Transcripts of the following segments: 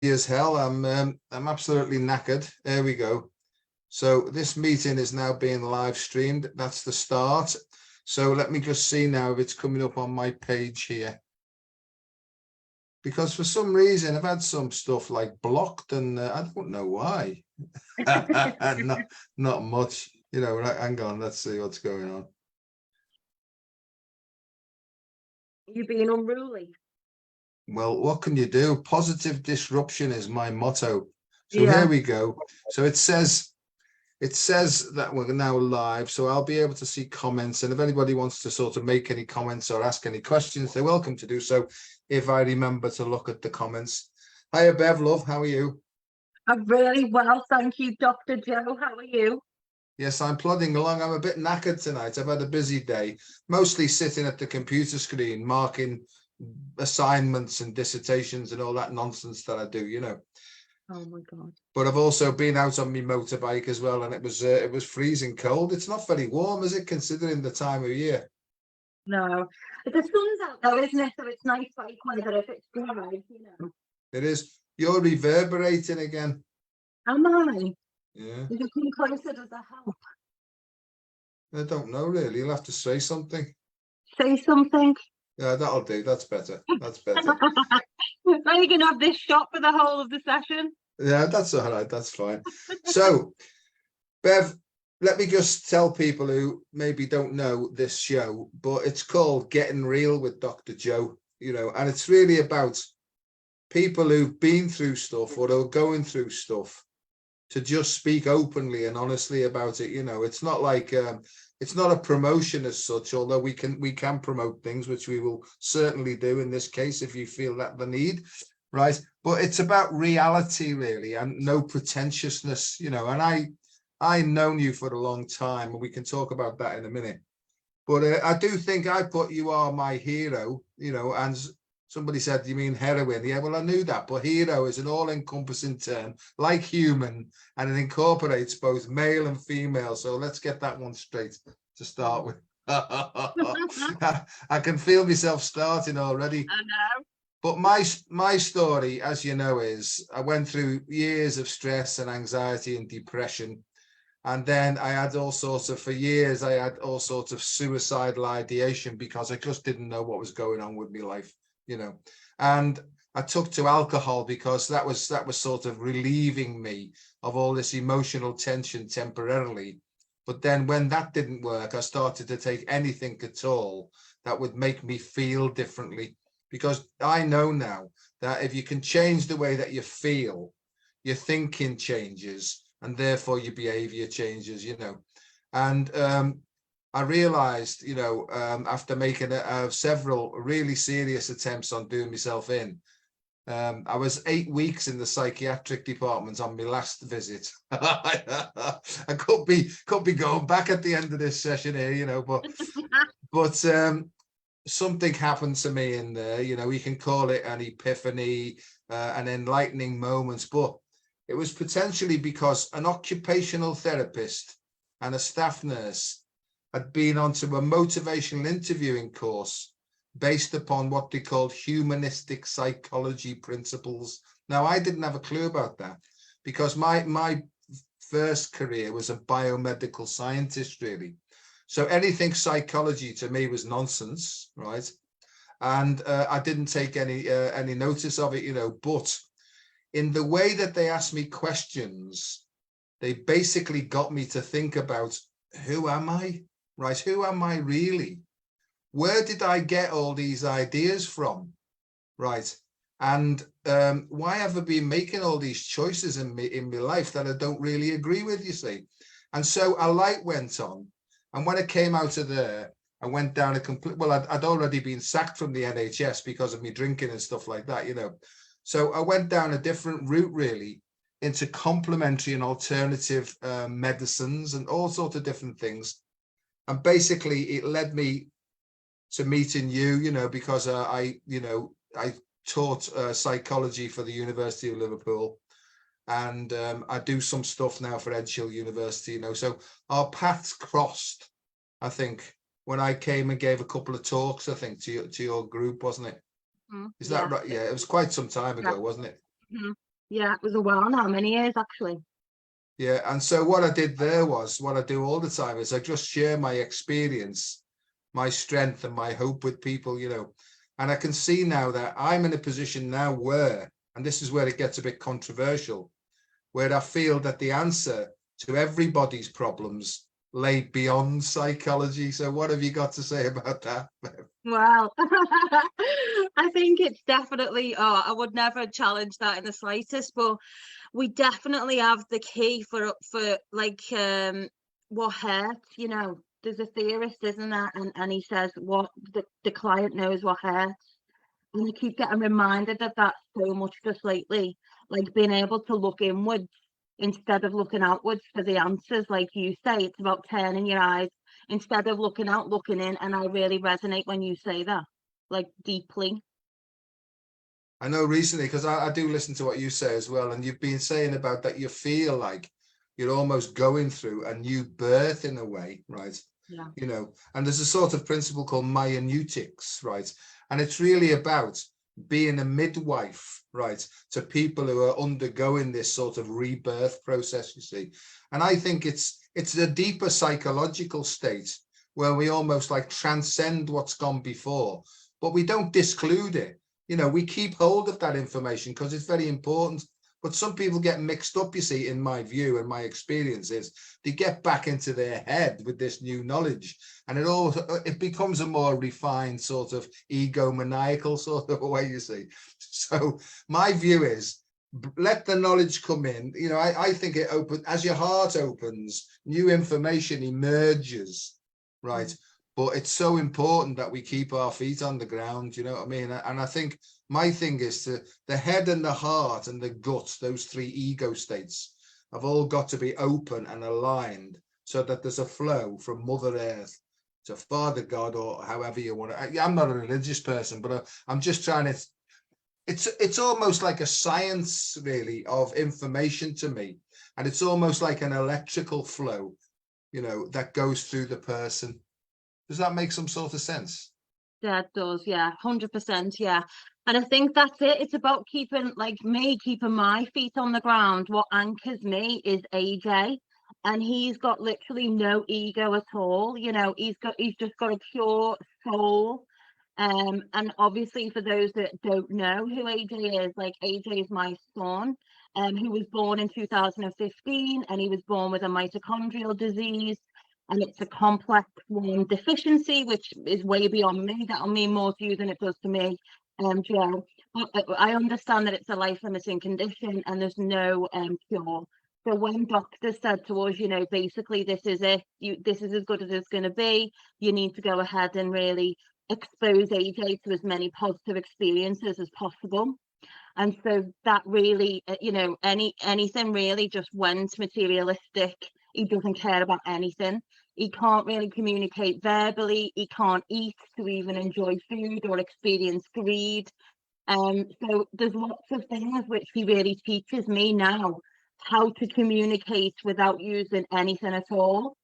as hell. I'm absolutely knackered. There we go. So this meeting is now being live streamed. That's the start. So let me just see now if it's coming up on my page here. Because for some reason I've had some stuff like blocked, and I don't know why. not much, you know. Right, hang on, let's see what's going on. You being unruly. Well, what can you do? Positive disruption is my motto. So Yeah. here we go. So it says that we're now live, so I'll be able to see comments, and if anybody wants to sort of make any comments or ask any questions, they're welcome to do so if I remember to look at the comments. Hiya, Bev, love, how are you? I'm really well, thank you, Dr. Joe. How are you? Yes, I'm plodding along. I'm a bit knackered tonight. I've had a busy day, mostly sitting at the computer screen, marking assignments and dissertations and all that nonsense that I do, you know. Oh my God. But I've also been out on my motorbike as well, and it was freezing cold. It's not very warm, is it, considering the time of year? No. The sun's out though, isn't it? So it's nice like weather if it's dry, you know. It is. You're reverberating again. Am I? Yeah. If you come closer, does that help? I don't know, really. You'll have to say something. Say something. Yeah, that'll do. That's better. That's better. Are you going to have this shot for the whole of the session? Yeah, that's all right. That's fine. So, Bev, let me just tell people who maybe don't know this show, but it's called Getting Real with Dr. Joe, you know, and it's really about people who've been through stuff or are going through stuff to just speak openly and honestly about it. You know, it's not like it's not a promotion as such, although we can promote things, which we will certainly do in this case if you feel that the need, right? But it's about reality, really, and no pretentiousness, you know. And I've known you for a long time, and we can talk about that in a minute. But I do think I put you are my hero, you know, and somebody said, you mean heroine? Yeah, well, I knew that. But hero is an all-encompassing term, like human, and it incorporates both male and female. So let's get that one straight to start with. I can feel myself starting already. I know. But my story, as you know, is I went through years of stress and anxiety and depression. And then I had for years, I had all sorts of suicidal ideation because I just didn't know what was going on with my life, you know. And I took to alcohol because that was sort of relieving me of all this emotional tension temporarily. But then when that didn't work, I started to take anything at all that would make me feel differently. Because I know now that if you can change the way that you feel, your thinking changes, and therefore your behavior changes, you know. And I realized, you know, after making several really serious attempts on doing myself in, I was 8 weeks in the psychiatric department on my last visit. I could be going back at the end of this session here, you know, but something happened to me in there, you know. You can call it an epiphany, an enlightening moment, but it was potentially because an occupational therapist and a staff nurse had been onto a motivational interviewing course based upon what they called humanistic psychology principles. Now, I didn't have a clue about that because my first career was a biomedical scientist, really. So anything psychology to me was nonsense, right? And I didn't take any notice of it, you know. But in the way that they asked me questions, they basically got me to think about, who am I, right? Who am I really? Where did I get all these ideas from, right? And why have I been making all these choices in my life that I don't really agree with, you see? And so a light went on. And when I came out of there, I went down a complete, well, I'd already been sacked from the NHS because of me drinking and stuff like that, you know. So I went down a different route, really, into complementary and alternative medicines and all sorts of different things. And basically it led me to meeting you, you know, because I taught psychology for the University of Liverpool. And I do some stuff now for Edgehill University, you know. So our paths crossed, I think, when I came and gave a couple of talks, I think, to your group, wasn't it? Is that right? Yeah, it was quite some time ago, wasn't it? Yeah, it was a while now, many years actually. Yeah, and so what I did there was what I do all the time is I just share my experience, my strength, and my hope with people, And I can see now that I'm in a position now where, and this is where it gets a bit controversial, where I feel that the answer to everybody's problems lay beyond psychology. So what have you got to say about that? Well, I think it's definitely, I would never challenge that in the slightest, but we definitely have the key for like what hurts, there's a theorist, isn't there? And he says what the client knows what hurts. And I keep getting reminded of that so much just lately, like being able to look inwards instead of looking outwards for the answers. Like you say, it's about turning your eyes instead of looking out, looking in. And I really resonate when you say that, like deeply. I know recently, because I do listen to what you say as well, and you've been saying about that you feel like you're almost going through a new birth in a way, right? Yeah. And there's a sort of principle called myoneutics, right? And it's really about being a midwife, right, to people who are undergoing this sort of rebirth process, you see. And I think it's a deeper psychological state where we almost like transcend what's gone before, but we don't disclude it. We keep hold of that information because it's very important. But some people get mixed up, you see, in my view and my experiences. They get back into their head with this new knowledge, and it becomes a more refined sort of egomaniacal sort of a way, you see. So my view is let the knowledge come in. I think it opens, as your heart opens, new information emerges, right? But it's so important that we keep our feet on the ground, you know what I mean? And I think my thing is the head and the heart and the gut, those three ego states, have all got to be open and aligned so that there's a flow from Mother Earth to Father God, or however you want to. I'm not a religious person, but I'm just trying to. It's almost like a science, really, of information to me, and it's almost like an electrical flow, that goes through the person. Does that make some sort of sense? Yeah, it does. Yeah, 100%. Yeah. And I think that's it. It's about keeping, like me, keeping my feet on the ground. What anchors me is AJ. And he's got literally no ego at all. He's just got a pure soul. And obviously for those that don't know who AJ is, like AJ is my son. Who was born in 2015, and he was born with a mitochondrial disease, and it's a complex one deficiency, which is way beyond me. That'll mean more to you than it does to me, Joe. I understand that it's a life-limiting condition and there's no cure. So when doctors said to us, basically this is it, this is as good as it's going to be, you need to go ahead and really expose AJ to as many positive experiences as possible. And so that really, anything really just went materialistic. He doesn't care about anything. He can't really communicate verbally. He can't eat to even enjoy food or experience greed. So there's lots of things which he really teaches me now how to communicate without using anything at all.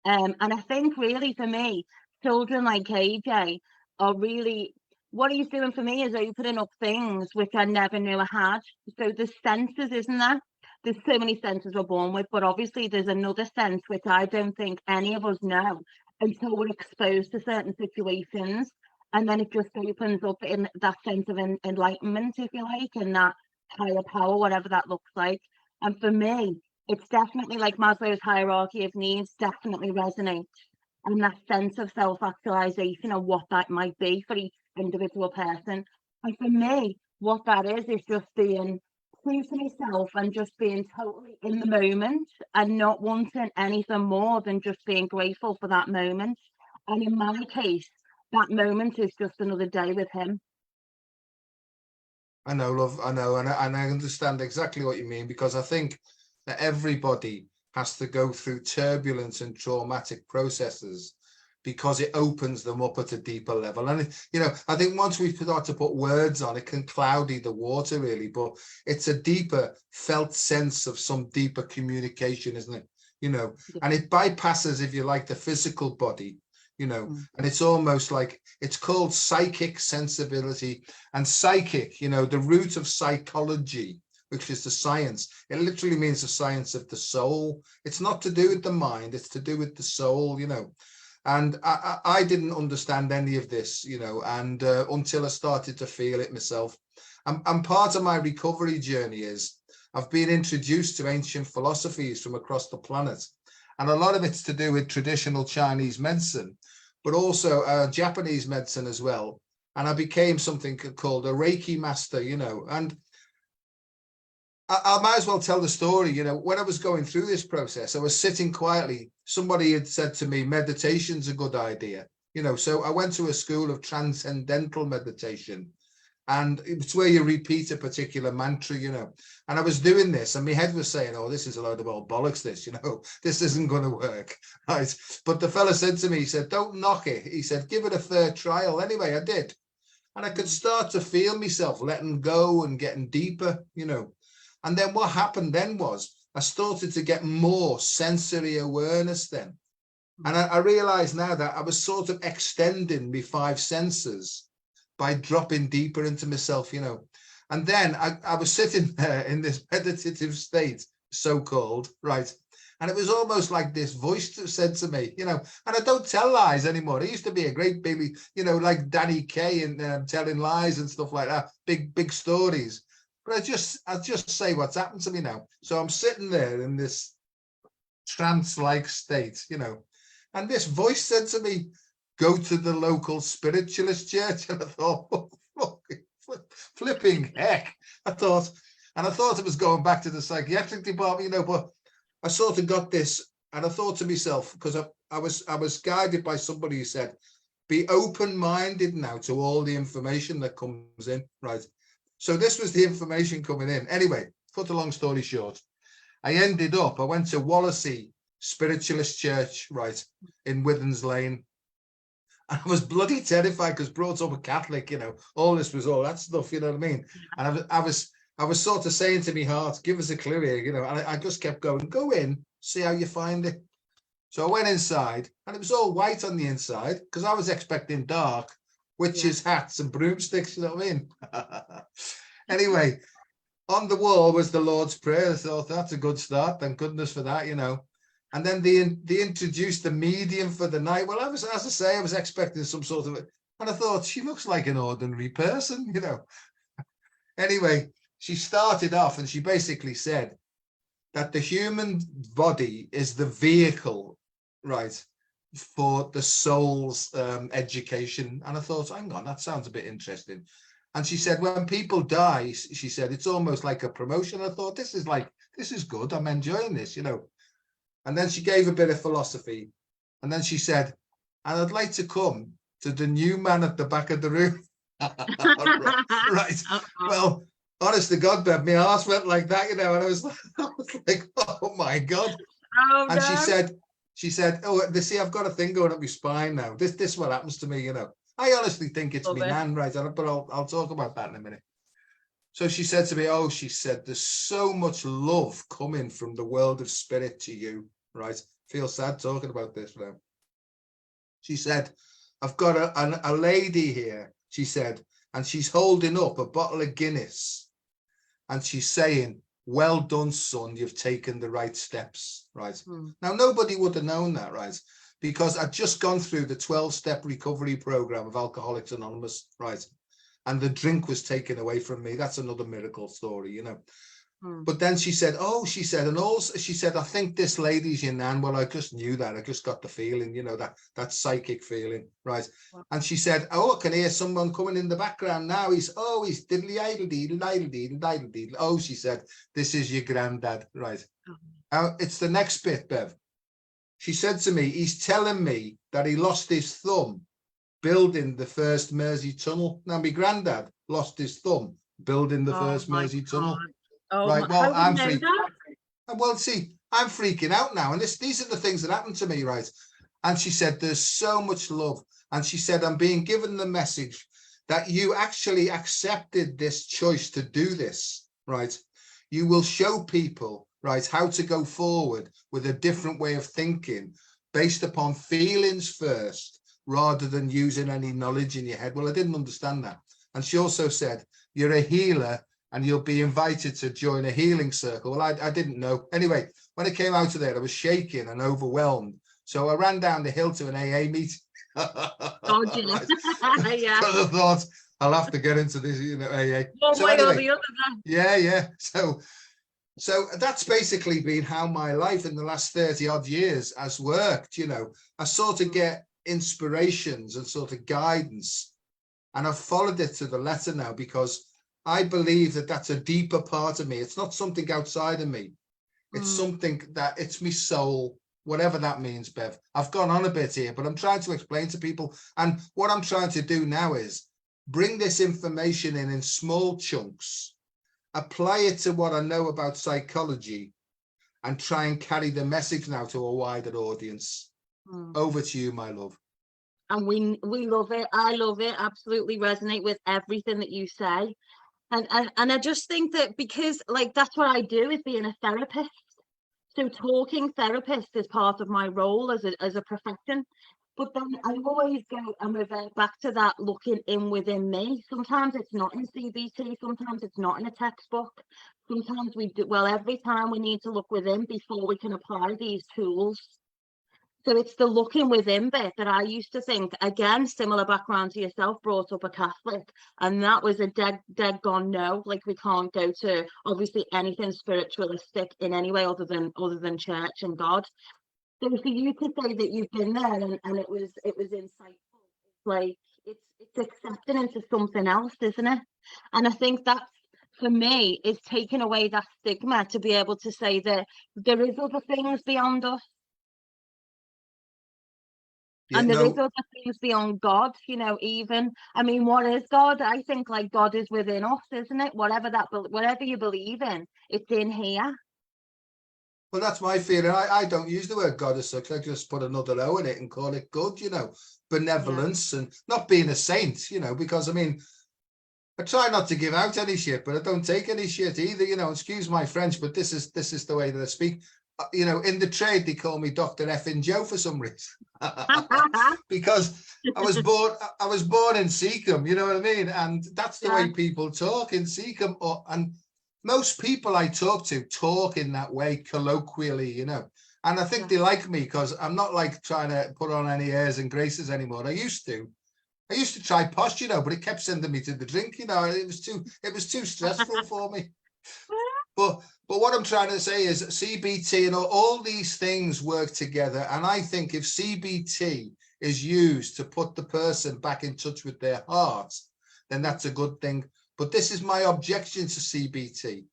And I think really for me, children like AJ are really, what he's doing for me is opening up things which I never knew I had. So the senses, isn't there? There's so many senses we're born with, but obviously there's another sense which I don't think any of us know until we're exposed to certain situations. And then it just opens up in that sense of enlightenment, if you like, and that higher power, whatever that looks like. And for me, it's definitely like Maslow's hierarchy of needs definitely resonates, and that sense of self-actualization and what that might be for each individual person. And for me, what that is just being true to myself and just being totally in the moment and not wanting anything more than just being grateful for that moment. And in my case, that moment is just another day with him. I know, love. I know, and I understand exactly what you mean, because I think that everybody has to go through turbulent and traumatic processes because it opens them up at a deeper level. And I think once we start to put words on it, can cloudy the water really, but it's a deeper felt sense of some deeper communication, isn't it? And it bypasses, if you like, the physical body. And it's almost like, it's called psychic sensibility. And psychic, the root of psychology, which is the science. It literally means the science of the soul. It's not to do with the mind, it's to do with the soul, you know. And I didn't understand any of this, you know, and until I started to feel it myself. And part of my recovery journey is I've been introduced to ancient philosophies from across the planet. And a lot of it's to do with traditional Chinese medicine, but also Japanese medicine as well. And I became something called a Reiki master, you know. And I might as well tell the story, you know. When I was going through this process, I was sitting quietly. Somebody had said to me, meditation's a good idea, you know. So I went to a school of transcendental meditation. And it's where you repeat a particular mantra, you know. And I was doing this and my head was saying, oh, this is a load of old bollocks, this, you know, this isn't going to work, right? But the fella said to me, he said, don't knock it. He said, give it a fair trial. Anyway, I did. And I could start to feel myself letting go and getting deeper, you know. And then what happened then was I started to get more sensory awareness then. And I realized now that I was sort of extending my 5 senses by dropping deeper into myself, you know. And then I was sitting there in this meditative state, so-called, right? And it was almost like this voice that said to me, you know, and I don't tell lies anymore. I used to be a great baby, you know, like Danny Kaye and telling lies and stuff like that, big stories. But I just say what's happened to me now. So I'm sitting there in this trance-like state, you know, and this voice said to me, go to the local spiritualist church. And I thought, oh, flipping heck. I thought it was going back to the psychiatric department, you know, but I sort of got this and I thought to myself, because I was guided by somebody who said, be open-minded now to all the information that comes in, right? So this was the information coming in. Anyway, cut a long story short, I went to Wallasey Spiritualist Church, right, in Withens Lane. I was bloody terrified because brought up a Catholic, you know, all that stuff, you know what I mean? And I was sort of saying to me heart, give us a clue here, you know, and I just kept going, go in, see how you find it. So I went inside and it was all white on the inside because I was expecting dark, witches' hats and broomsticks, you know what I mean? Anyway, on the wall was the Lord's Prayer. I thought that's a good start, thank goodness for that, you know. And then they introduced the medium for the night. Well, I was expecting some sort of, and I thought she looks like an ordinary person, you know. Anyway, she started off and she basically said that the human body is the vehicle, right, for the soul's education. And I thought, hang on, that sounds a bit interesting. And she said, when people die, she said, it's almost like a promotion. I thought, this is good. I'm enjoying this, you know. And then she gave a bit of philosophy. And then she said, and I'd like to come to the new man at the back of the room. Right. Well, honest to God, Bev, my heart went like that, you know, and I was like, oh my God. Oh, and no. She said, oh, see, I've got a thing going up my spine now. This is what happens to me, you know. I honestly think it's me nan, right? But I'll talk about that in a minute. So she said to me, oh, she said, there's so much love coming from the world of spirit to you, right? Feel sad talking about this now. She said, I've got a lady here, she said, and she's holding up a bottle of Guinness and she's saying, well done, son, you've taken the right steps, right? Now, nobody would have known that, right? Because I'd just gone through the 12-step recovery program of Alcoholics Anonymous, right? And the drink was taken away from me. That's another miracle story, you know. But then she said, oh, she said, and also she said, I think this lady's your nan. Well, I just knew that. I just got the feeling, you know, that psychic feeling, right? And she said, oh, I can hear someone coming in the background now. He's diddly idle deedle, idle deedle, idle deedle. Oh, she said, this is your granddad, right? It's the next bit, Bev. She said to me, he's telling me that he lost his thumb building the first Mersey tunnel. Now, my granddad lost his thumb building the first Mersey tunnel. Oh, right. Well, I'm freaking. Well, see, I'm freaking out now, and these are the things that happened to me, right? And she said, "There's so much love," and she said, "I'm being given the message that you actually accepted this choice to do this, right? You will show people, right, how to go forward with a different way of thinking, based upon feelings first, rather than using any knowledge in your head." Well, I didn't understand that, and she also said, "You're a healer." and you'll be invited to join a healing circle. Well, I didn't know. Anyway, when I came out of there, I was shaking and overwhelmed. So I ran down the hill to an AA meeting. Oh, Right. yeah. Because I thought I'll have to get into this, AA. One So way or anyway, the other. yeah. So that's basically been how my life in the last 30 odd years has worked. I sort of get inspirations and sort of guidance, and I've followed it to the letter now, because I believe that that's a deeper part of me. It's not something outside of me. It's something that it's my soul, whatever that means, Bev. I've gone on a bit here, but I'm trying to explain to people. And what I'm trying to do now is bring this information in small chunks, apply it to what I know about psychology, and try and carry the message now to a wider audience. Over to you, my love. And we love it. I love it. Absolutely resonate with everything that you say. And I just think that, because like that's what I do, is being a therapist. So talking therapist is part of my role as a profession. But then I always go and revert back to that looking in within me. Sometimes it's not in CBT, sometimes it's not in a textbook. Sometimes we do, well, every time we need to look within before we can apply these tools. So it's the looking within bit that I used to think, again, similar background to yourself, brought up a Catholic, and that was a dead gone no. Like, we can't go to obviously anything spiritualistic in any way other than church and God. So for you to say that you've been there and it was insightful, it's like it's accepting into something else, isn't it? And I think that, for me, is taking away that stigma to be able to say that there is other things beyond us. And there is other things beyond God, even. I mean, what is God? I think like God is within us, isn't it? Whatever you believe in, it's in here. Well, that's my feeling. I don't use the word God as such. I just put another O in it and call it good, benevolence, and not being a saint, because I mean, I try not to give out any shit, but I don't take any shit either, excuse my French, but this is the way that I speak. In the trade, they call me Dr. Effin Joe for some reason. Because I was born in Seacombe, you know what I mean? And that's the way people talk in Seacombe. And most people I talk to talk in that way colloquially, and I think they like me because I'm not like trying to put on any airs and graces anymore. I used to try posh, but it kept sending me to the drink, it was too stressful for me. But what I'm trying to say is CBT and all these things work together. And I think if CBT is used to put the person back in touch with their heart, then that's a good thing. But this is my objection to CBT.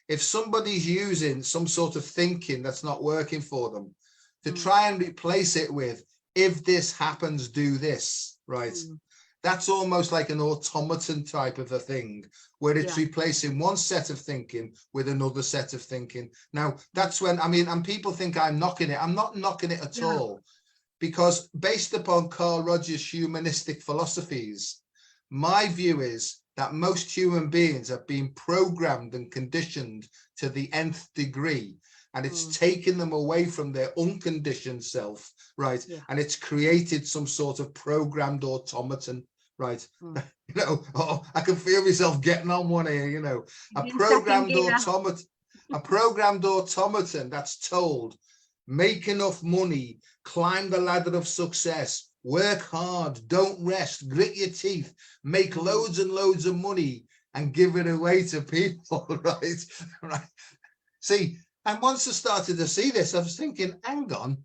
If somebody's using some sort of thinking that's not working for them, to try and replace it with, if this happens, do this, right? That's almost like an automaton type of a thing, where it's replacing one set of thinking with another set of thinking. Now, that's when, and people think I'm knocking it. I'm not knocking it at all, because based upon Carl Rogers' humanistic philosophies, my view is that most human beings have been programmed and conditioned to the nth degree, and it's taken them away from their unconditioned self, right? And it's created some sort of programmed automaton. Right. I can feel myself getting on one here, a programmed automaton that's told, make enough money, climb the ladder of success, work hard, don't rest, grit your teeth, make loads and loads of money and give it away to people, right? See, and once I started to see this, I was thinking, hang on,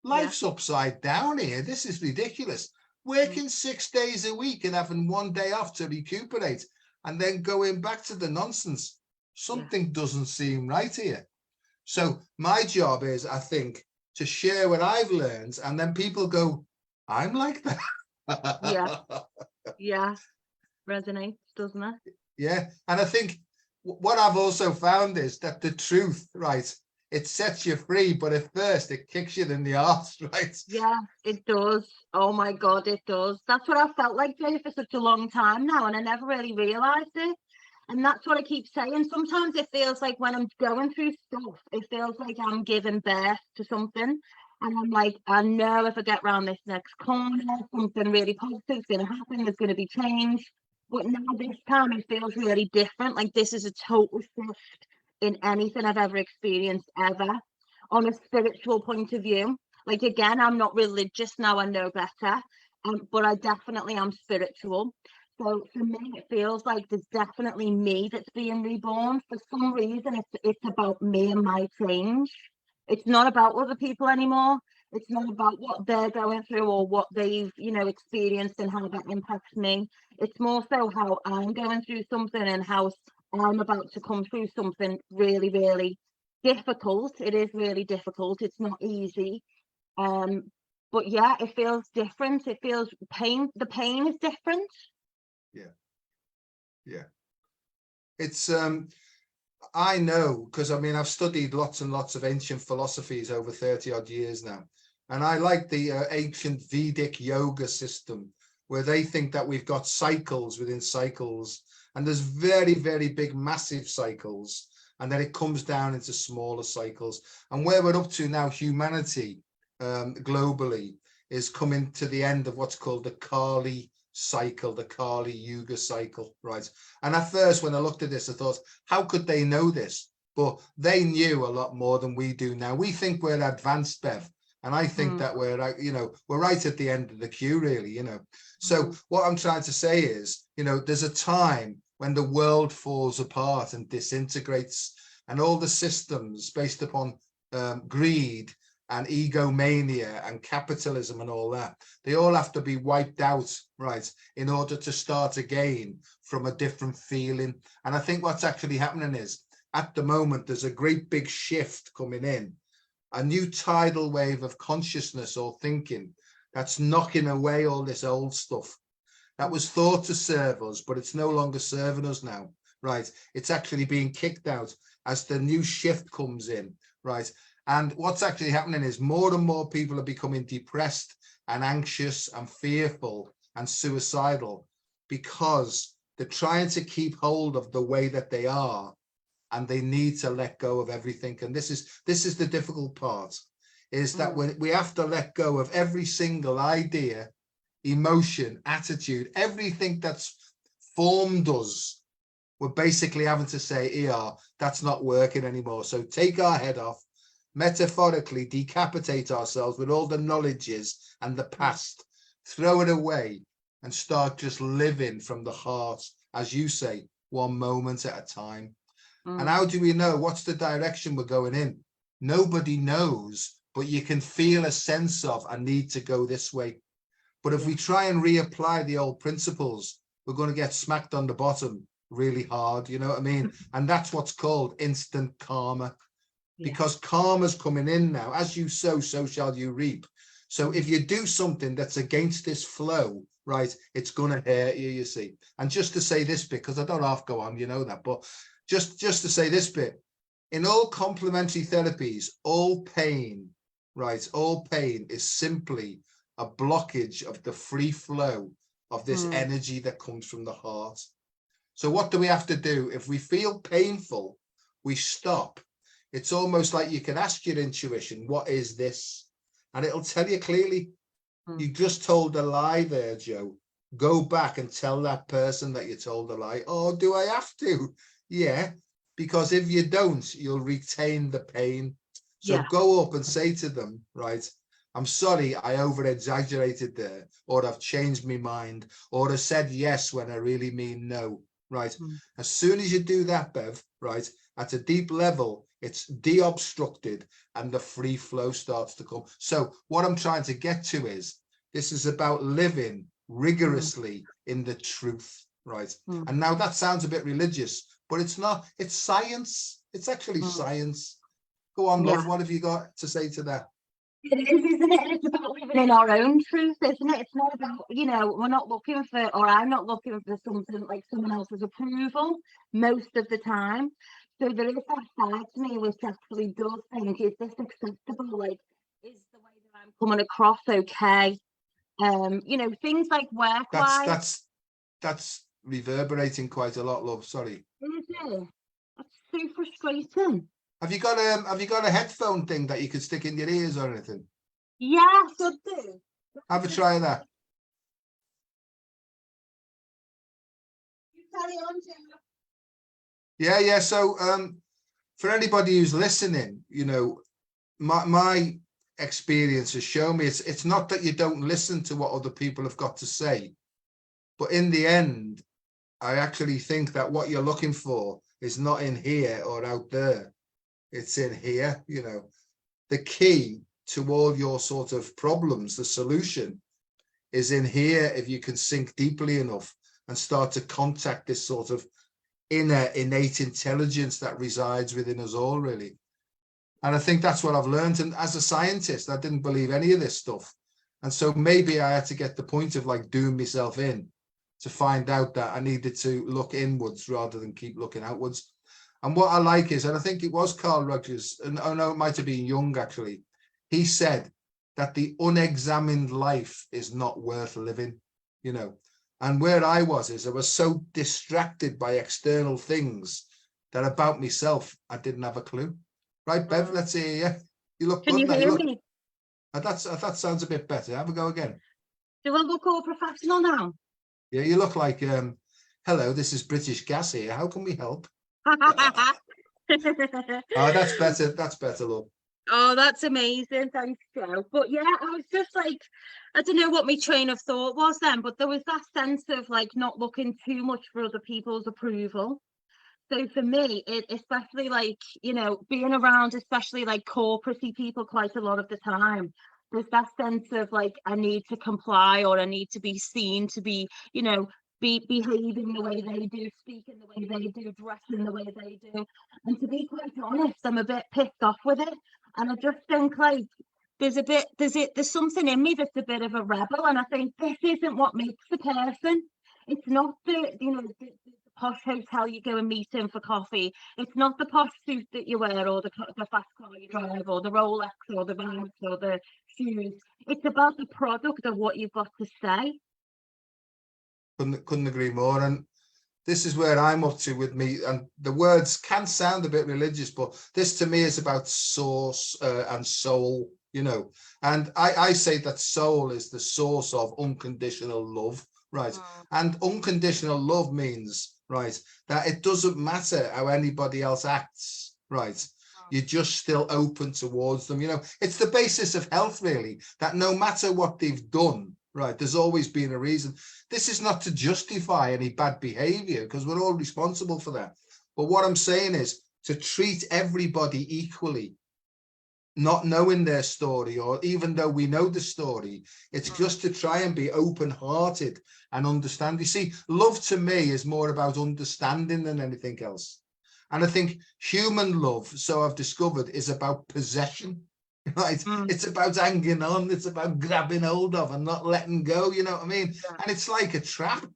life's upside down here. This is ridiculous. Working 6 days a week and having 1 day off to recuperate and then going back to the nonsense. Something doesn't seem right here. So my job is, I think, to share what I've learned, and then people go, I'm like that. Yeah. Resonates, doesn't it? Yeah. And I think what I've also found is that the truth, right, it sets you free, but at first it kicks you in the arse, right? Yeah, it does. Oh my God, it does. That's what I felt like, Jay, for such a long time now, and I never really realised it. And that's what I keep saying. Sometimes it feels like when I'm going through stuff, it feels like I'm giving birth to something. And I'm like, I know if I get around this next corner, something really positive is going to happen. There's going to be change. But now this time it feels really different. Like this is a total shift in anything I've ever experienced ever on a spiritual point of view. Like again, I'm not religious now, I know better. But I definitely am spiritual. So for me, it feels like there's definitely me that's being reborn. For some reason, it's about me and my change. It's not about other people anymore. It's not about what they're going through or what they've, experienced and how that impacts me. It's more so how I'm going through something and how I'm about to come through something really, really difficult. It is really difficult. It's not easy. Um, but yeah, it feels different. It feels pain. The pain is different. Yeah, yeah. It's I know, because I mean I've studied lots and lots of ancient philosophies over 30 odd years now, and I like the ancient Vedic yoga system, where they think that we've got cycles within cycles, and there's very, very big massive cycles, and then it comes down into smaller cycles. And where we're up to now, humanity globally is coming to the end of what's called the Kali cycle, the Kali Yuga cycle, right? And at first, when I looked at this, I thought, how could they know this? But they knew a lot more than we do now. We think we're advanced, Bev, and I think that we're right at the end of the queue, really. So what I'm trying to say is, there's a time when the world falls apart and disintegrates, and all the systems based upon greed and egomania and capitalism and all that, they all have to be wiped out, right, in order to start again from a different feeling. And I think what's actually happening is, at the moment, there's a great big shift coming in, a new tidal wave of consciousness or thinking that's knocking away all this old stuff that was thought to serve us, but it's no longer serving us now, right? It's actually being kicked out as the new shift comes in, right? And what's actually happening is more and more people are becoming depressed and anxious and fearful and suicidal because they're trying to keep hold of the way that they are, and they need to let go of everything. And this is the difficult part, is that we have to let go of every single idea, emotion, attitude, everything that's formed us. We're basically having to say, that's not working anymore. So take our head off, metaphorically decapitate ourselves with all the knowledges and the past, throw it away, and start just living from the heart, as you say, one moment at a time. And how do we know what's the direction we're going in? Nobody knows, but you can feel a sense of, I need to go this way. But if we try and reapply the old principles, we're going to get smacked on the bottom really hard, you know what I mean? And that's what's called instant karma. Because karma's coming in now. As you sow, so shall you reap. So if you do something that's against this flow, right, it's going to hurt you, you see. And just to say this bit, because I don't have to go on, you know that, but just to say this bit, in all complementary therapies, all pain, right, all pain is simply a blockage of the free flow of this energy that comes from the heart. So what do we have to do? If we feel painful, we stop. It's almost like you can ask your intuition, what is this? And it'll tell you clearly. You just told a lie there, Joe. Go back and tell that person that you told a lie. Oh, do I have to? Yeah, because if you don't, you'll retain the pain. So go up and say to them, right, I'm sorry, I over-exaggerated there, or I've changed my mind, or I said yes when I really mean no, right? As soon as you do that, Bev, right, at a deep level, it's de-obstructed and the free flow starts to come. So what I'm trying to get to is, this is about living rigorously in the truth, right? And now that sounds a bit religious, but it's not. It's science. It's actually science. Go on, love. What have you got to say to that? It is, isn't it? It's about living in our own truth, isn't it? It's not about, we're not looking for, or I'm not looking for something like someone else's approval most of the time. So there is that side to me which actually does think, is this acceptable? Like, is the way that I'm coming across okay? Things like work-wise. That's reverberating quite a lot, love. Sorry. Is it? That's so frustrating. Have you got a headphone thing that you could stick in your ears or anything? Yes, I do. Have a try of that. carry on, Joe. Yeah. So for anybody who's listening, you know, my experience has shown me it's not that you don't listen to what other people have got to say, but in the end, I actually think that what you're looking for is not in here or out there. It's in here, you know. The key to all your sort of problems, the solution is in here if you can sink deeply enough and start to contact this sort of inner innate intelligence that resides within us all, really. And I think that's what I've learned. And as a scientist, I didn't believe any of this stuff. And so maybe I had to get the point of like doing myself in to find out that I needed to look inwards rather than keep looking outwards. And what I like is, and I think it was Carl Rogers, and oh no, it might have been Jung actually, he said that the unexamined life is not worth living, you know. And where I was I was so distracted by external things that about myself, I didn't have a clue. Right, Bev, let's hear you. You look Can good you now. hear me? That sounds a bit better. Have a go again. Do I look all professional now? Yeah, you look like, hello, this is British Gas here. How can we help? Oh, that's better. That's better, look. Oh, that's amazing. Thanks, Joe. But yeah, I was just like, I don't know what my train of thought was then, but there was that sense of like not looking too much for other people's approval. So for me, it especially like, you know, being around especially like corporate people quite a lot of the time, there's that sense of like I need to comply or I need to be seen to be, you know, be behaving the way they do, speaking the way they do, dressing the way they do. And to be quite honest, I'm a bit pissed off with it. And I just think like there's something in me that's a bit of a rebel. And I think this isn't what makes the person. It's not the posh hotel you go and meet in for coffee. It's not the posh suit that you wear or the fast car you drive or the Rolex or the bags or the shoes. It's about the product of what you've got to say. Couldn't agree more. And this is where I'm up to with me. And the words can sound a bit religious, but this to me is about source and soul, you know. And I say that soul is the source of unconditional love, right? And unconditional love means, right, that it doesn't matter how anybody else acts, right? You're just still open towards them, you know. It's the basis of health, really, that no matter what they've done, right, there's always been a reason. This is not to justify any bad behavior because we're all responsible for that. But what I'm saying is to treat everybody equally, not knowing their story, or even though we know the story, it's just to try and be open-hearted and understand. You see, love to me is more about understanding than anything else. And I think human love, so I've discovered, is about possession. Right, it's about hanging on, it's about grabbing hold of and not letting go, you know what I mean? And it's like a trap.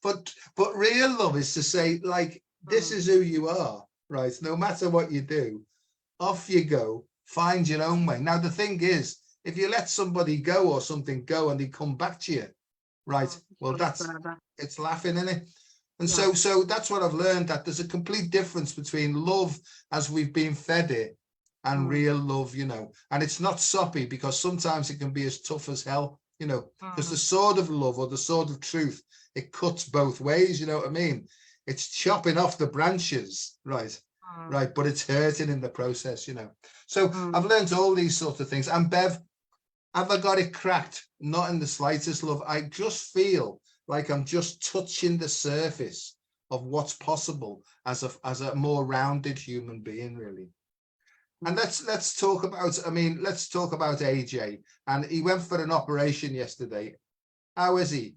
but real love is to say, like, this is who you are, right? No matter what you do, off you go, find your own way. Now the thing is, if you let somebody go or something go and they come back to you, right, well, it's laughing, isn't it? And so that's what I've learned, that there's a complete difference between love as we've been fed it and real love, you know. And it's not soppy, because sometimes it can be as tough as hell, you know, because the sword of love or the sword of truth, it cuts both ways, you know what I mean? It's chopping off the branches, right? Right, but it's hurting in the process, you know. So I've learned all these sort of things. And Bev, have I got it cracked? Not in the slightest, love. I just feel like I'm just touching the surface of what's possible as a more rounded human being, really. And let's talk about, let's talk about AJ. And he went for an operation yesterday. How is he?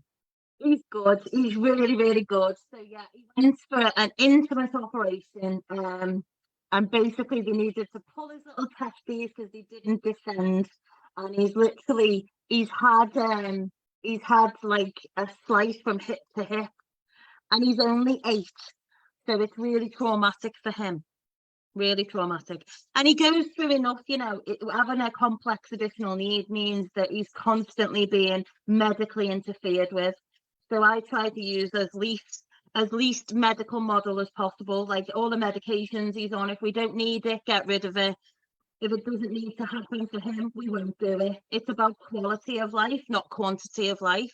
He's good. He's really, really good. So yeah, he went for an intimate operation. And basically they needed to pull his little testes because they didn't descend. And he's had like a slice from hip to hip. And he's only 8. So it's really traumatic for him. Really traumatic. And he goes through enough, you know, having a complex additional need means that he's constantly being medically interfered with. So I try to use as least medical model as possible, like all the medications he's on. If we don't need it, get rid of it. If it doesn't need to happen for him, we won't do it. It's about quality of life, not quantity of life.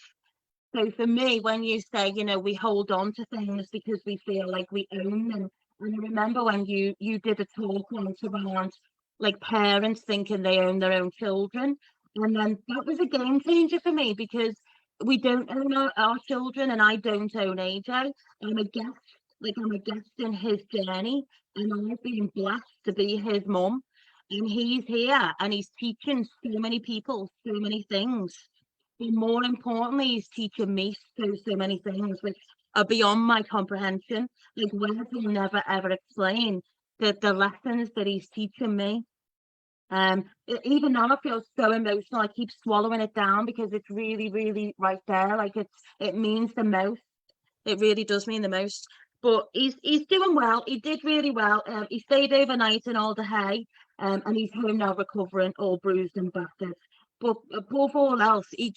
So for me, when you say, you know, we hold on to things because we feel like we own them. And I remember when you did a talk once around like parents thinking they own their own children. And then that was a game changer for me because we don't own our children and I don't own AJ. I'm a guest, like I'm a guest in his journey and I've been blessed to be his mum. And he's here and he's teaching so many people so many things. But more importantly, he's teaching me so many things which are beyond my comprehension. Like words will never ever explain the lessons that he's teaching me. Even now I feel so emotional. I keep swallowing it down because it's really right there. Like it means the most. It really does mean the most. But he's doing well. He did really well. He stayed overnight in Alder Hay, and he's home now recovering, all bruised and battered. But above all else, he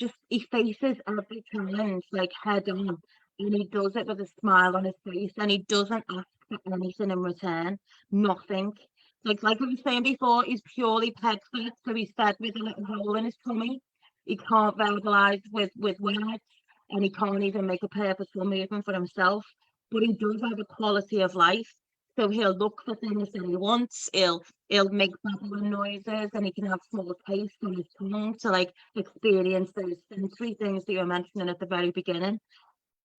faces every challenge like head on, and he does it with a smile on his face, and he doesn't ask for anything in return. Nothing. Like I was saying before, he's purely peg fed, so he's fed with a little hole in his tummy. He can't verbalize with words and he can't even make a purposeful movement for himself. But he does have a quality of life. So he'll look for things that he wants. He'll make babbling noises, and he can have small taste on his tongue to like experience those sensory things that you were mentioning at the very beginning.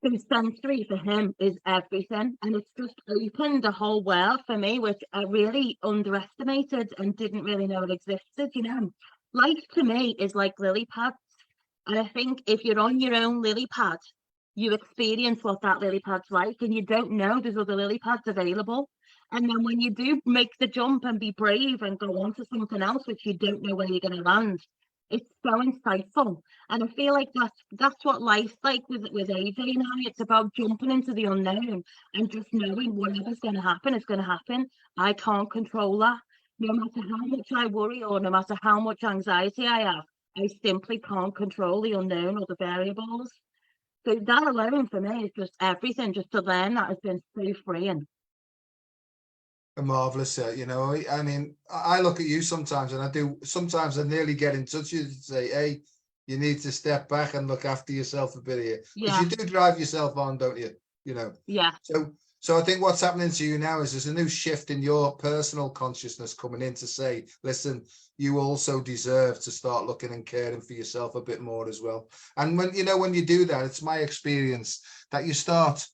So sensory for him is everything, and it's just opened a whole world for me, which I really underestimated and didn't really know it existed. You know, life to me is like lily pads. And I think if you're on your own lily pad, you experience what that lily pad's like, and you don't know there's other lily pads available. And then when you do make the jump and be brave and go on to something else, which you don't know where you're going to land, it's so insightful. And I feel like that's what life's like with AJ now. It's about jumping into the unknown and just knowing whatever's going to happen is going to happen. I can't control that. No matter how much I worry or no matter how much anxiety I have, I simply can't control the unknown or the variables. So that alone for me is just everything. Just to learn that has been so freeing. Marvelous, you know. I mean, I look at you sometimes, and I do. Sometimes I nearly get in touch with you and say, "Hey, you need to step back and look after yourself a bit here," because Yeah, you do drive yourself on, don't you? You know. yeah, So I think what's happening to you now is there's a new shift in your personal consciousness coming in to say, listen, you also deserve to start looking and caring for yourself a bit more as well. And when when you do that, it's my experience that you start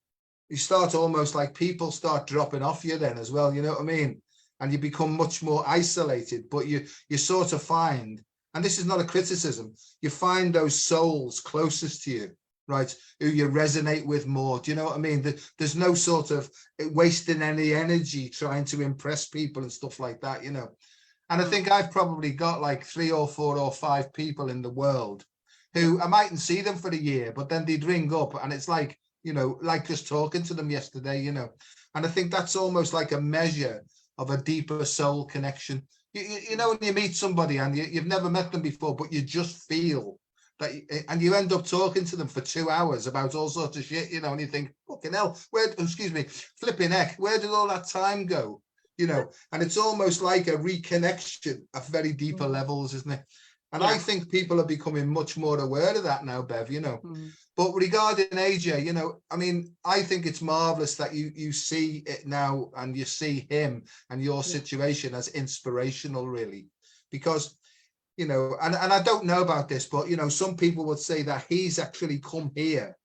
almost like people start dropping off you then as well, you know what I mean? And you become much more isolated, but you sort of find, and this is not a criticism, you find those souls closest to you, right, who you resonate with more. Do you know what I mean? There's no sort of wasting any energy trying to impress people and stuff like that, you know. And I think I've probably got like 3 or 4 or 5 people in the world who I mightn't see them for a year, but then they'd ring up and it's like, like just talking to them yesterday, and I think that's almost like a measure of a deeper soul connection. You know, when you meet somebody and you've never met them before, but you just feel that, and you end up talking to them for 2 hours about all sorts of shit, and you think, fucking hell, flipping heck, where did all that time go? And it's almost like a reconnection at very deeper levels, isn't it? And I think people are becoming much more aware of that now, Bev, But regarding AJ, I mean, I think it's marvelous that you see it now and you see him and your situation as inspirational, really. Because, and I don't know about this, but, some people would say that he's actually come here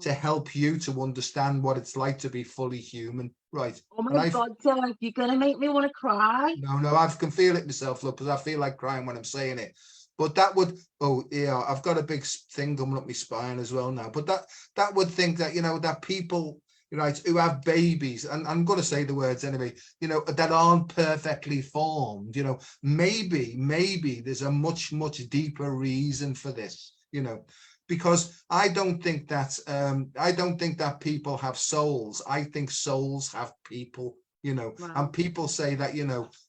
to help you to understand what it's like to be fully human, right? Oh my God, Dad, you're going to make me want to cry. No, I can feel it myself, look, because I feel like crying when I'm saying it. But that would, I've got a big thing coming up my spine as well now. But that would think that, that people, right, who have babies, and I'm going to say the words anyway, that aren't perfectly formed, maybe there's a much, much deeper reason for this, because I don't think that people have souls. I think souls have people, wow. And people say that,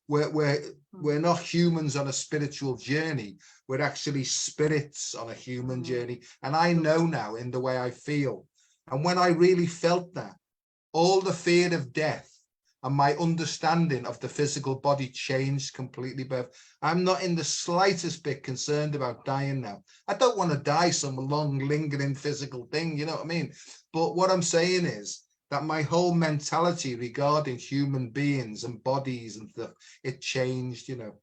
we're not humans on a spiritual journey. We're actually spirits on a human journey. And I know now in the way I feel. And when I really felt that, all the fear of death and my understanding of the physical body changed completely, Bev. I'm not in the slightest bit concerned about dying now. I don't want to die some long, lingering physical thing, you know what I mean? But what I'm saying is that my whole mentality regarding human beings and bodies and stuff, it changed, you know.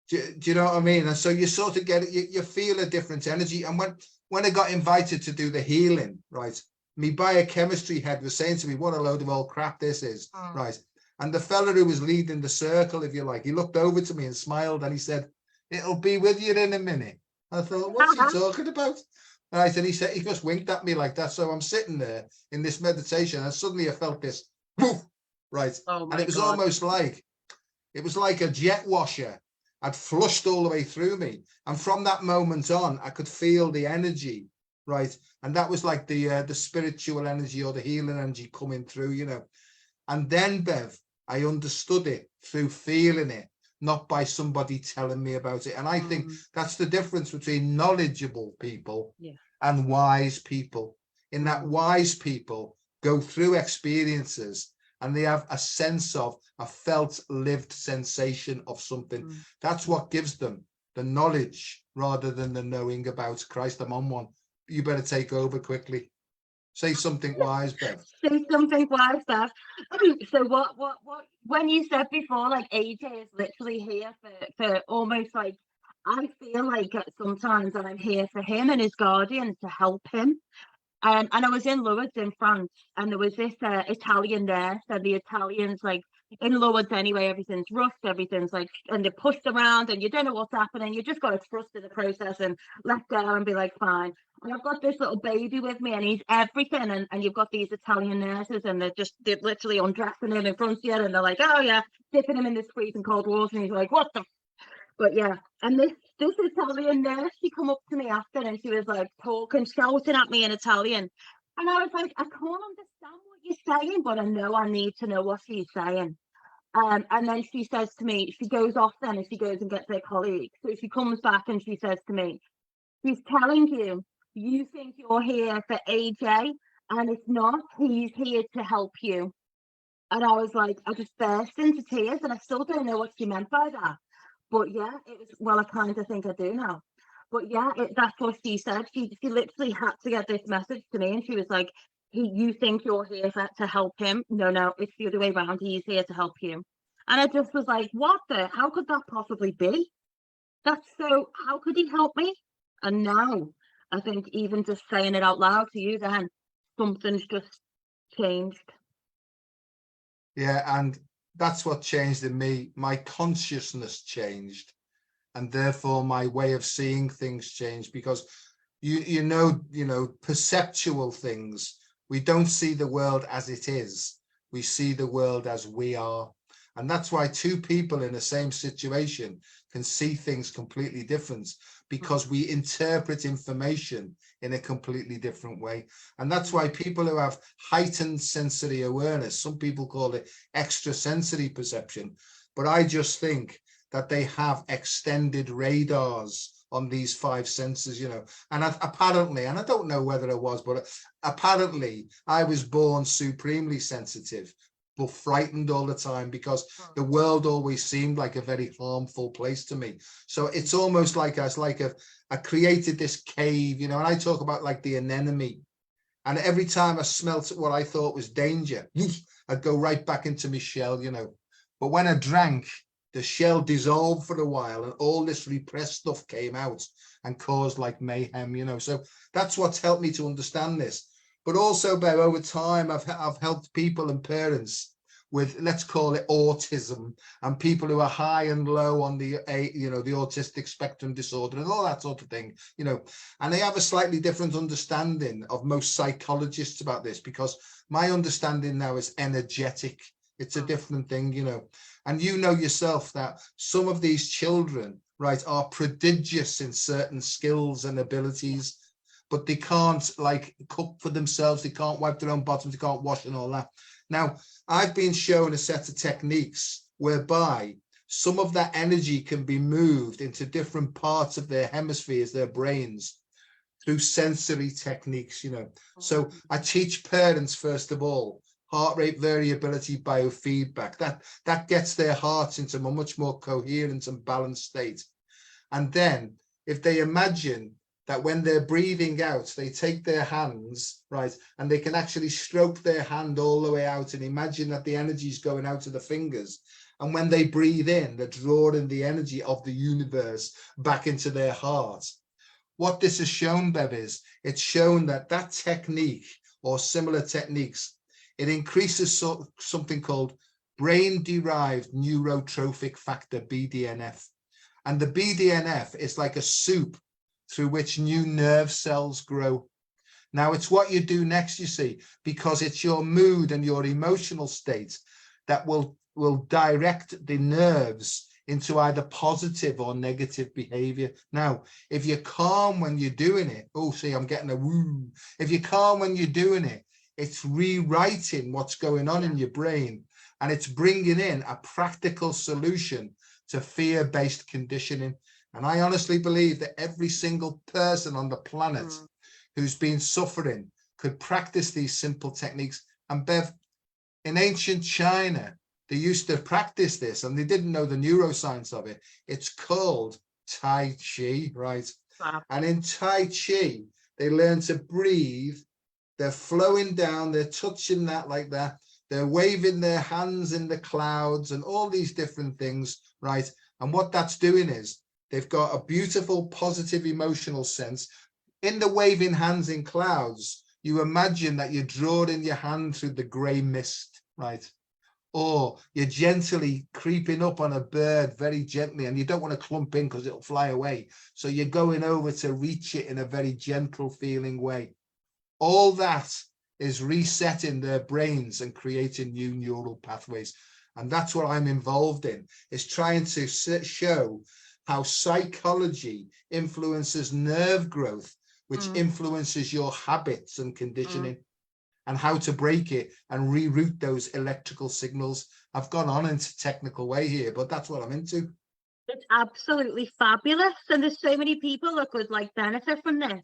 Do you know what I mean? And so you sort of get it, you feel a different energy. And when I got invited to do the healing, right, my biochemistry head was saying to me, what a load of old crap this is, right? And the fella who was leading the circle, if you like, he looked over to me and smiled and he said, it'll be with you in a minute. I thought, what's he talking about? Right, and he said, he just winked at me like that. So I'm sitting there in this meditation and suddenly I felt this, woof, right? And it was almost like, it was like a jet washer had flushed all the way through me. And from that moment on, I could feel the energy, right? And that was like the spiritual energy or the healing energy coming through, you know. And then, Bev, I understood it through feeling it, not by somebody telling me about it. And I think that's the difference between knowledgeable people and wise people. In that wise people go through experiences and they have a sense of a felt lived sensation of something. That's what gives them the knowledge rather than the knowing about Christ. I'm on one. You better take over quickly. Say something wise, Bev. Say something wise, Bev. So what, when you said before, like AJ is literally here for almost like, I feel like sometimes that I'm here for him and his guardian to help him. And I was in Lourdes in France, and there was this Italian nurse, and the Italians, like, in Lourdes anyway, everything's rushed, everything's like, and they're pushed around, and you don't know what's happening. You just got to trust in the process and let go and be like, fine. And I've got this little baby with me, and he's everything, and you've got these Italian nurses, and they're literally undressing him in front of you, and they're like, oh yeah, dipping him in this freezing cold water, and he's like, what the? But yeah, and this Italian nurse, she come up to me after and she was like talking, shouting at me in Italian. And I was like, I can't understand what you're saying, but I know I need to know what she's saying. And then she says to me, she goes off then and she goes and gets her colleague. So she comes back and she says to me, she's telling you, you think you're here for AJ, and it's not, he's here to help you. And I was like, I just burst into tears, and I still don't know what she meant by that. But yeah, it was, well, I kind of think I do now. But yeah, that's what she said. She literally had to get this message to me, and she was like, you think you're here to help him? No, it's the other way around. He's here to help you. And I just was like, how could that possibly be? How could he help me? And now, I think even just saying it out loud to you then, something's just changed. Yeah, and that's what changed in me. My consciousness changed, and therefore my way of seeing things changed, because you know perceptual things. We don't see the world as it is. We see the world as we are. And that's why two people in the same situation can see things completely different, because we interpret information in a completely different way. And that's why people who have heightened sensory awareness, some people call it extrasensory perception, but I just think that they have extended radars on these five senses, you know. And apparently, and I don't know whether it was, but apparently I was born supremely sensitive, but frightened all the time, because the world always seemed like a very harmful place to me. So it's almost like I created this cave, you know, and I talk about like the anemone. And every time I smelt what I thought was danger, I'd go right back into my shell, you know. But when I drank, the shell dissolved for a while and all this repressed stuff came out and caused like mayhem, you know. So that's what's helped me to understand this. But also, Bev, over time, I've helped people and parents with, let's call it autism, and people who are high and low on the, you know, the autistic spectrum disorder and all that sort of thing, you know. And they have a slightly different understanding of most psychologists about this, because my understanding now is energetic. It's a different thing, you know. And you know yourself that some of these children, right, are prodigious in certain skills and abilities, but they can't like cook for themselves, they can't wipe their own bottoms, they can't wash and all that. Now, I've been shown a set of techniques whereby some of that energy can be moved into different parts of their hemispheres, their brains, through sensory techniques, you know. So I teach parents, first of all, heart rate variability biofeedback. That gets their hearts into a much more coherent and balanced state. And then if they imagine that when they're breathing out, they take their hands, right, and they can actually stroke their hand all the way out and imagine that the energy is going out to the fingers. And when they breathe in, they're drawing the energy of the universe back into their heart. What this has shown, Bev, is it's shown that that technique or similar techniques, it increases something called brain-derived neurotrophic factor, BDNF. And the BDNF is like a soup through which new nerve cells grow. Now, it's what you do next, you see, because it's your mood and your emotional state that will direct the nerves into either positive or negative behavior. Now, if you're calm when you're doing it, oh, see, I'm getting a woo. If you're calm when you're doing it, it's rewriting what's going on in your brain, and it's bringing in a practical solution to fear-based conditioning. And I honestly believe that every single person on the planet who's been suffering could practice these simple techniques. And Bev, in ancient China, they used to practice this and they didn't know the neuroscience of it. It's called Tai Chi, right? Wow. And in Tai Chi, they learn to breathe. They're flowing down, they're touching that like that. They're waving their hands in the clouds and all these different things, right? And what that's doing is they've got a beautiful, positive emotional sense. In the waving hands in clouds, you imagine that you're drawing your hand through the grey mist, right? Or you're gently creeping up on a bird very gently, and you don't want to clump in because it'll fly away. So you're going over to reach it in a very gentle feeling way. All that is resetting their brains and creating new neural pathways. And that's what I'm involved in, is trying to show how psychology influences nerve growth, which influences your habits and conditioning, and how to break it and reroute those electrical signals. I've gone on into technical way here, but that's what I'm into. It's absolutely fabulous, and there's so many people that could like benefit from this.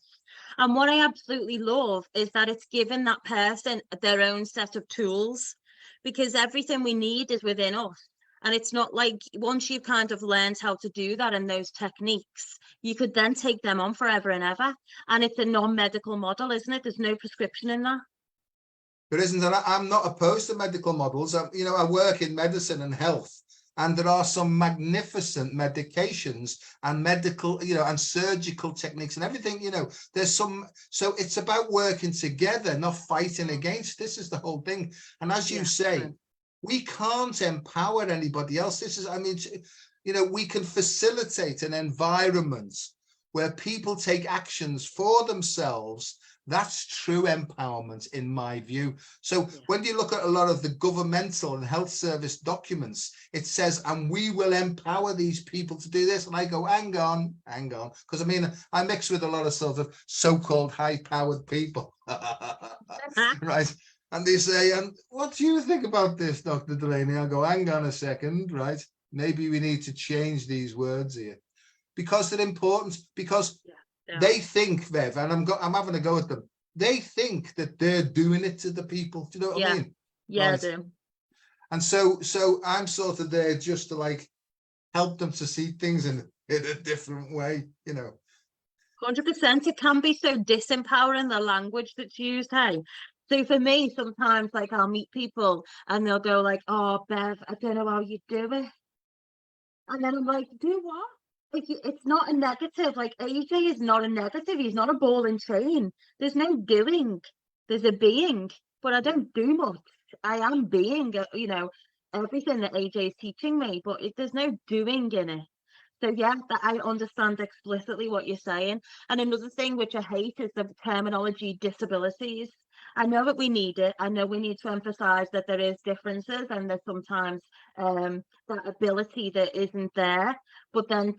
And what I absolutely love is that it's given that person their own set of tools, because everything we need is within us. And it's not like once you've kind of learned how to do that and those techniques, you could then take them on forever and ever. And it's a non-medical model, isn't it? There's no prescription in that. There isn't, and I'm not opposed to medical models. I work in medicine and health, and there are some magnificent medications and medical, and surgical techniques and everything, there's some, so it's about working together, not fighting against. This is the whole thing. And as you say, we can't empower anybody else. This is, we can facilitate an environment where people take actions for themselves. That's true empowerment, in my view. So when you look at a lot of the governmental and health service documents, it says, and we will empower these people to do this. And I go, hang on. Because I mix with a lot of sort of so-called high-powered people. Right. And they say, and what do you think about this, Dr. Delaney? I go, hang on a second, right? Maybe we need to change these words here. Because they're important, because they think, Bev, and I'm having a go at them. They think that they're doing it to the people. Do you know what I mean? Yeah, right. I do. And so I'm sort of there just to like help them to see things in a different way, 100%. It can be so disempowering, the language that's used. Hey, so for me, sometimes like I'll meet people and they'll go like, "Oh, Bev, I don't know how you do it," and then I'm like, "Do what?" It's not a negative. Like AJ is not a negative. He's not a ball and chain. There's no doing. There's a being. But I don't do much. I am being. Everything that AJ is teaching me. But there's no doing in it. So yeah, that I understand explicitly what you're saying. And another thing which I hate is the terminology disabilities. I know that we need it. I know we need to emphasize that there is differences and there's sometimes that ability that isn't there. But then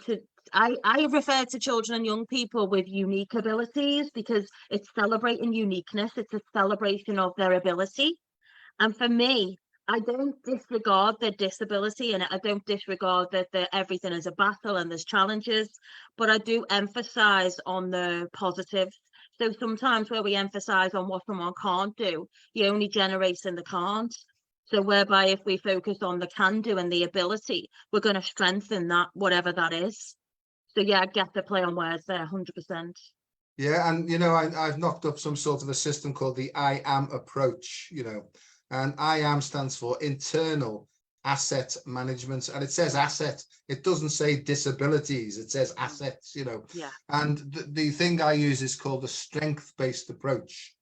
I refer to children and young people with unique abilities because it's celebrating uniqueness. It's a celebration of their ability. And for me, I don't disregard their disability, and I don't disregard that everything is a battle and there's challenges, but I do emphasize on the positives. So sometimes where we emphasize on what someone can't do, you only generate in the can't. So whereby if we focus on the can do and the ability, we're going to strengthen that, whatever that is. So yeah, I get the play on words there, 100%. Yeah, and I've knocked up some sort of a system called the I am approach, and I am stands for internal asset management, and it says asset. It doesn't say disabilities, it says assets, Yeah. And the thing I use is called the strength-based approach,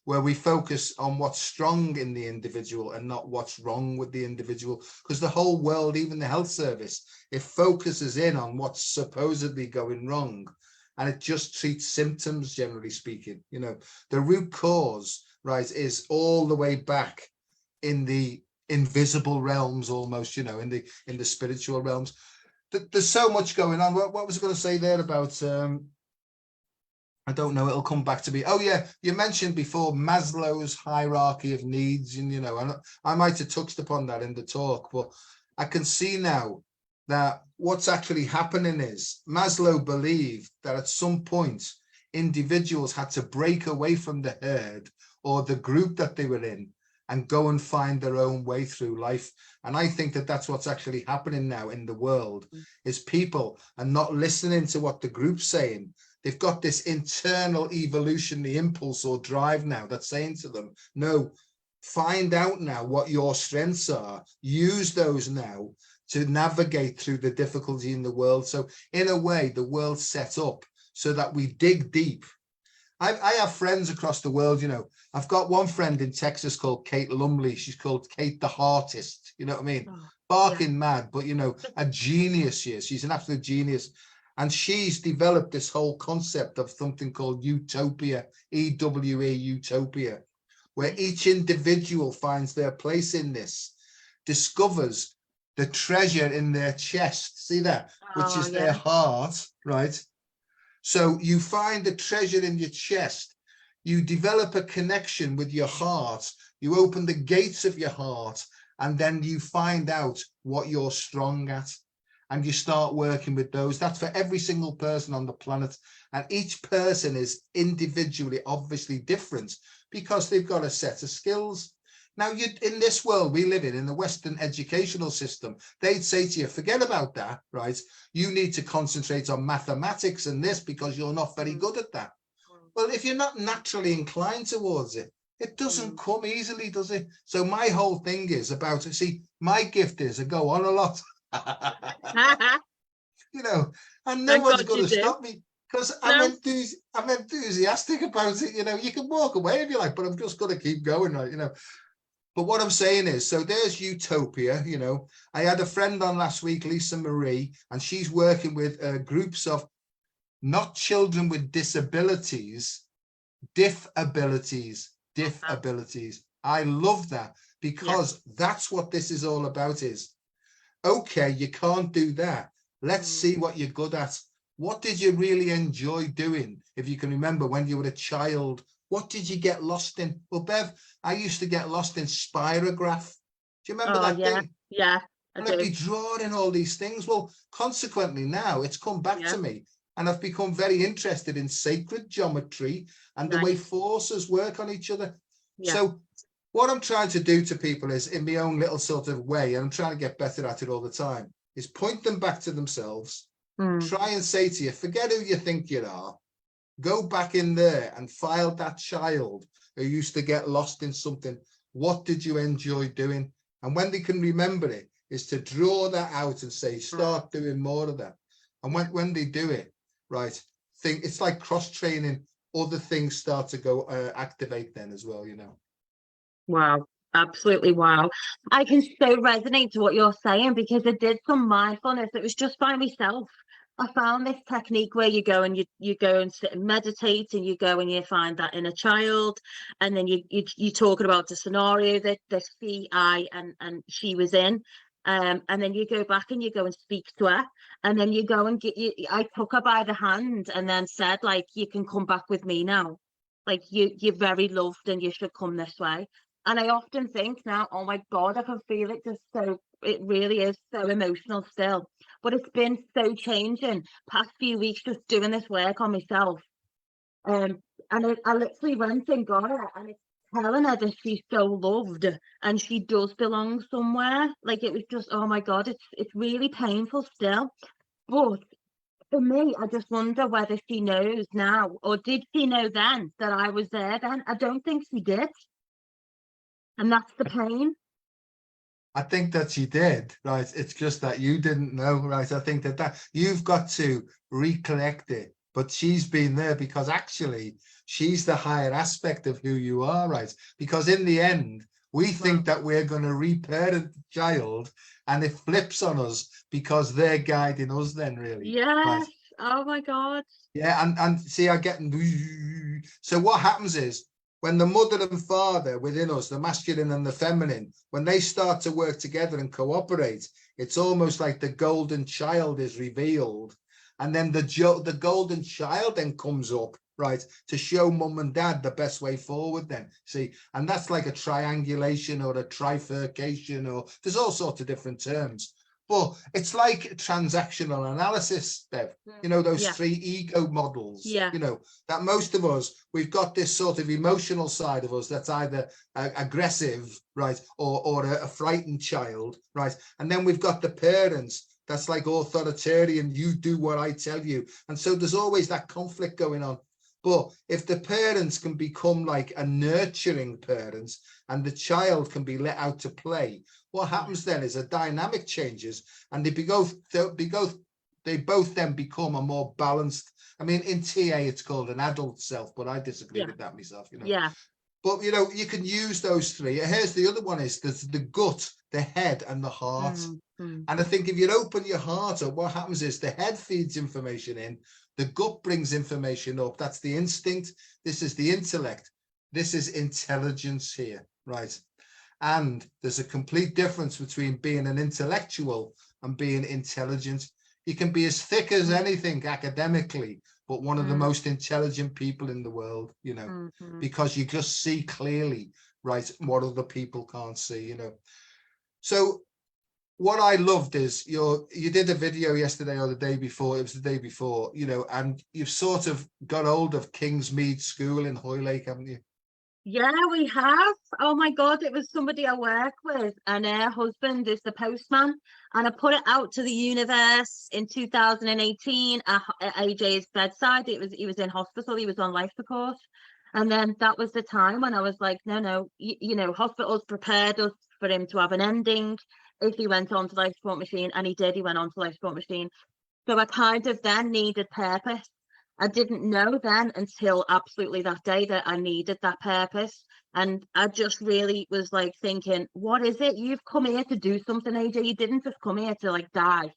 where we focus on what's strong in the individual and not what's wrong with the individual, because the whole world, even the health service, it focuses in on what's supposedly going wrong, and it just treats symptoms, generally speaking. The root cause, right, is all the way back in the invisible realms, almost, in the spiritual realms. There's so much going on. What was I going to say there about I don't know, it'll come back to me. Oh yeah, you mentioned before Maslow's hierarchy of needs, and I might have touched upon that in the talk, but I can see now that what's actually happening is Maslow believed that at some point individuals had to break away from the herd or the group that they were in and go and find their own way through life. And I think that that's what's actually happening now in the world, is people are not listening to what the group's saying. They've got this internal evolutionary impulse or drive now that's saying to them, no, find out now what your strengths are, use those now to navigate through the difficulty in the world. So in a way, the world's set up so that we dig deep. I have friends across the world, I've got one friend in Texas called Kate Lumley. She's called Kate the Heartist, you know what I mean? Barking mad, but a genius she is. She's an absolute genius. And she's developed this whole concept of something called utopia, EWE, utopia, where each individual finds their place in this, discovers the treasure in their chest, see that, which is their heart, right? So you find the treasure in your chest, you develop a connection with your heart, you open the gates of your heart, and then you find out what you're strong at, and you start working with those. That's for every single person on the planet, and each person is individually obviously different because they've got a set of skills. Now, in this world we live in the Western educational system, they'd say to you, forget about that, right? You need to concentrate on mathematics and this because you're not very good at that. Well, if you're not naturally inclined towards it, it doesn't come easily, does it? So my whole thing is about, see, my gift is I go on a lot. And no one's going to stop me because I'm enthusiastic about it. You can walk away if you like, but I'm just going to keep going, right? But what I'm saying is, so there's utopia. I had a friend on last week, Lisa Marie, and she's working with groups of not children with disabilities, diff abilities. I love that, because that's what this is all about. Is okay, you can't do that. Let's see what you're good at. What did you really enjoy doing? If you can remember when you were a child, what did you get lost in? Well, Bev, I used to get lost in spirograph. Do you remember that thing? Yeah, and I'd be drawing all these things. Well, consequently, now it's come back to me, and I've become very interested in sacred geometry and the way forces work on each other. So what I'm trying to do to people is, in my own little sort of way, and I'm trying to get better at it all the time, is point them back to themselves. Try and say to you, forget who you think you are. Go back in there and find that child who used to get lost in something. What did you enjoy doing? And when they can remember it, is to draw that out and say, start doing more of that. And when they do it, right, think it's like cross-training, other things start to go activate then as well, Wow, absolutely wow. I can so resonate to what you're saying, because I did some mindfulness. It was just by myself. I found this technique where you go and you go and sit and meditate, and you go and you find that inner child, and then you're talking about the scenario that the C.I. and she was in, and then you go back and you go and speak to her, and then you go and I took her by the hand and then said, like, you can come back with me now, like you're very loved and you should come this way. And I often think now, oh my God, I can feel it just so, it really is so emotional still. But it's been so changing past few weeks just doing this work on myself. And I literally went and got her, and it's telling her that she's so loved and she does belong somewhere. Like, it was just, oh my God, it's really painful still. But for me, I just wonder whether she knows now, or did she know then that I was there then? I don't think she did. And that's the pain. I think that she did, right? It's just that you didn't know, right? I think that you've got to recollect it, but she's been there because actually she's the higher aspect of who you are, right? Because in the end, we think that we're going to reparent the child and it flips on us because they're guiding us then, really, right? Yes. Oh my God. Yeah, and see, I get so what happens is when the mother and father within us, the masculine and the feminine, when they start to work together and cooperate, it's almost like the golden child is revealed, and then the golden child then comes up, right, to show mum and dad the best way forward. Then see, and that's like a triangulation or a trifurcation, or there's all sorts of different terms. But it's like transactional analysis, Bev. You know, those Yeah. three ego models, Yeah. you know, that most of us, we've got this sort of emotional side of us that's either aggressive, right, or a frightened child, right? And then we've got the parents that's like authoritarian, you do what I tell you. And so there's always that conflict going on. But if the parents can become like a nurturing parent and the child can be let out to play, what happens then is a dynamic changes and they both then become a more balanced. I mean, in TA it's called an adult self, but I disagree with that myself, you know. Yeah. But you know, you can use those three. Here's the other one: is there's the gut, the head, and the heart. And I think if you open your heart up, what happens is the head feeds information in, the gut brings information up. That's the instinct. This is the intellect. This is intelligence here, right? And there's a complete difference between being an intellectual and being intelligent. You can be as thick as anything academically, but one of the most intelligent people in the world, you know, because you just see clearly, right, what other people can't see, you know. So what I loved is you did a video yesterday or the day before, it was the day before, you know, and you've sort of got hold of Kingsmead School in Hoylake, haven't you? Yeah, we have. Oh my God, it was somebody I work with, and her husband is the postman. And I put it out to the universe in 2018 at AJ's bedside. He was in hospital, he was on life support. And then that was the time when I was like, no, you know, hospitals prepared us for him to have an ending if he went on to life support machine, and he did. He went on to life support machine. So I kind of then needed purpose. I didn't know then until absolutely that day that I needed that purpose. And I just really was like thinking, what is it? You've come here to do something, AJ. You didn't just come here to like die.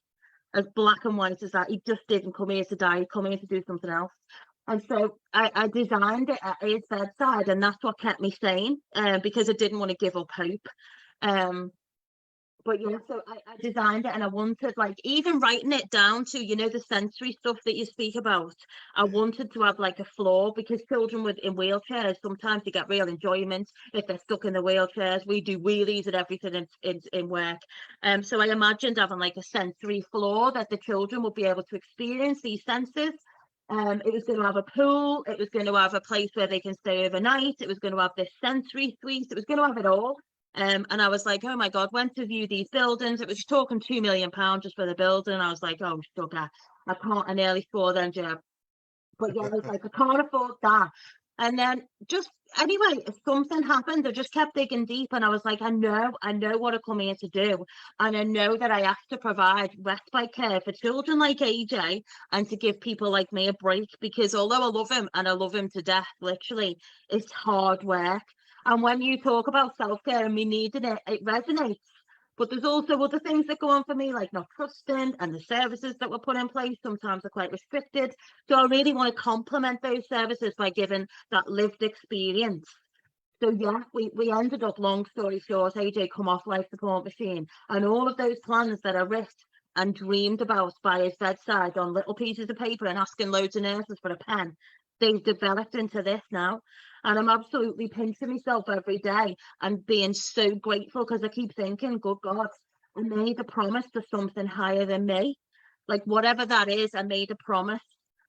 As black and white as that, he just didn't come here to die. He come here to do something else. And so I designed it at his bedside, and that's what kept me sane, because I didn't want to give up hope. But yeah, so I designed it, and I wanted, like, even writing it down to, you know, the sensory stuff that you speak about. I wanted to have like a floor, because children in wheelchairs, sometimes they get real enjoyment if they're stuck in the wheelchairs. We do wheelies and everything in work. So I imagined having like a sensory floor that the children would be able to experience these senses. It was going to have a pool. It was going to have a place where they can stay overnight. It was going to have this sensory suite. It was going to have it all. And I was like, oh my God, went to view these buildings. It was talking £2 million just for the building. I was like, oh, sugar, I can't. I nearly swore then, Jim. But yeah, I was like, I can't afford that. And then just anyway, something happened. I just kept digging deep, and I was like, I know what I come here to do. And I know that I have to provide respite care for children like AJ, and to give people like me a break, because although I love him, and I love him to death, literally, it's hard work. And when you talk about self-care and me needing it, it resonates. But there's also other things that go on for me, like not trusting, and the services that were put in place sometimes are quite restricted. So I really want to complement those services by giving that lived experience. So yeah, we ended up, long story short, AJ come off life support machine, and all of those plans that I wrote and dreamed about by his bedside on little pieces of paper and asking loads of nurses for a pen, they've developed into this now. And I'm absolutely pinching myself every day and being so grateful, because I keep thinking, good God, I made a promise to something higher than me. Like, whatever that is, I made a promise.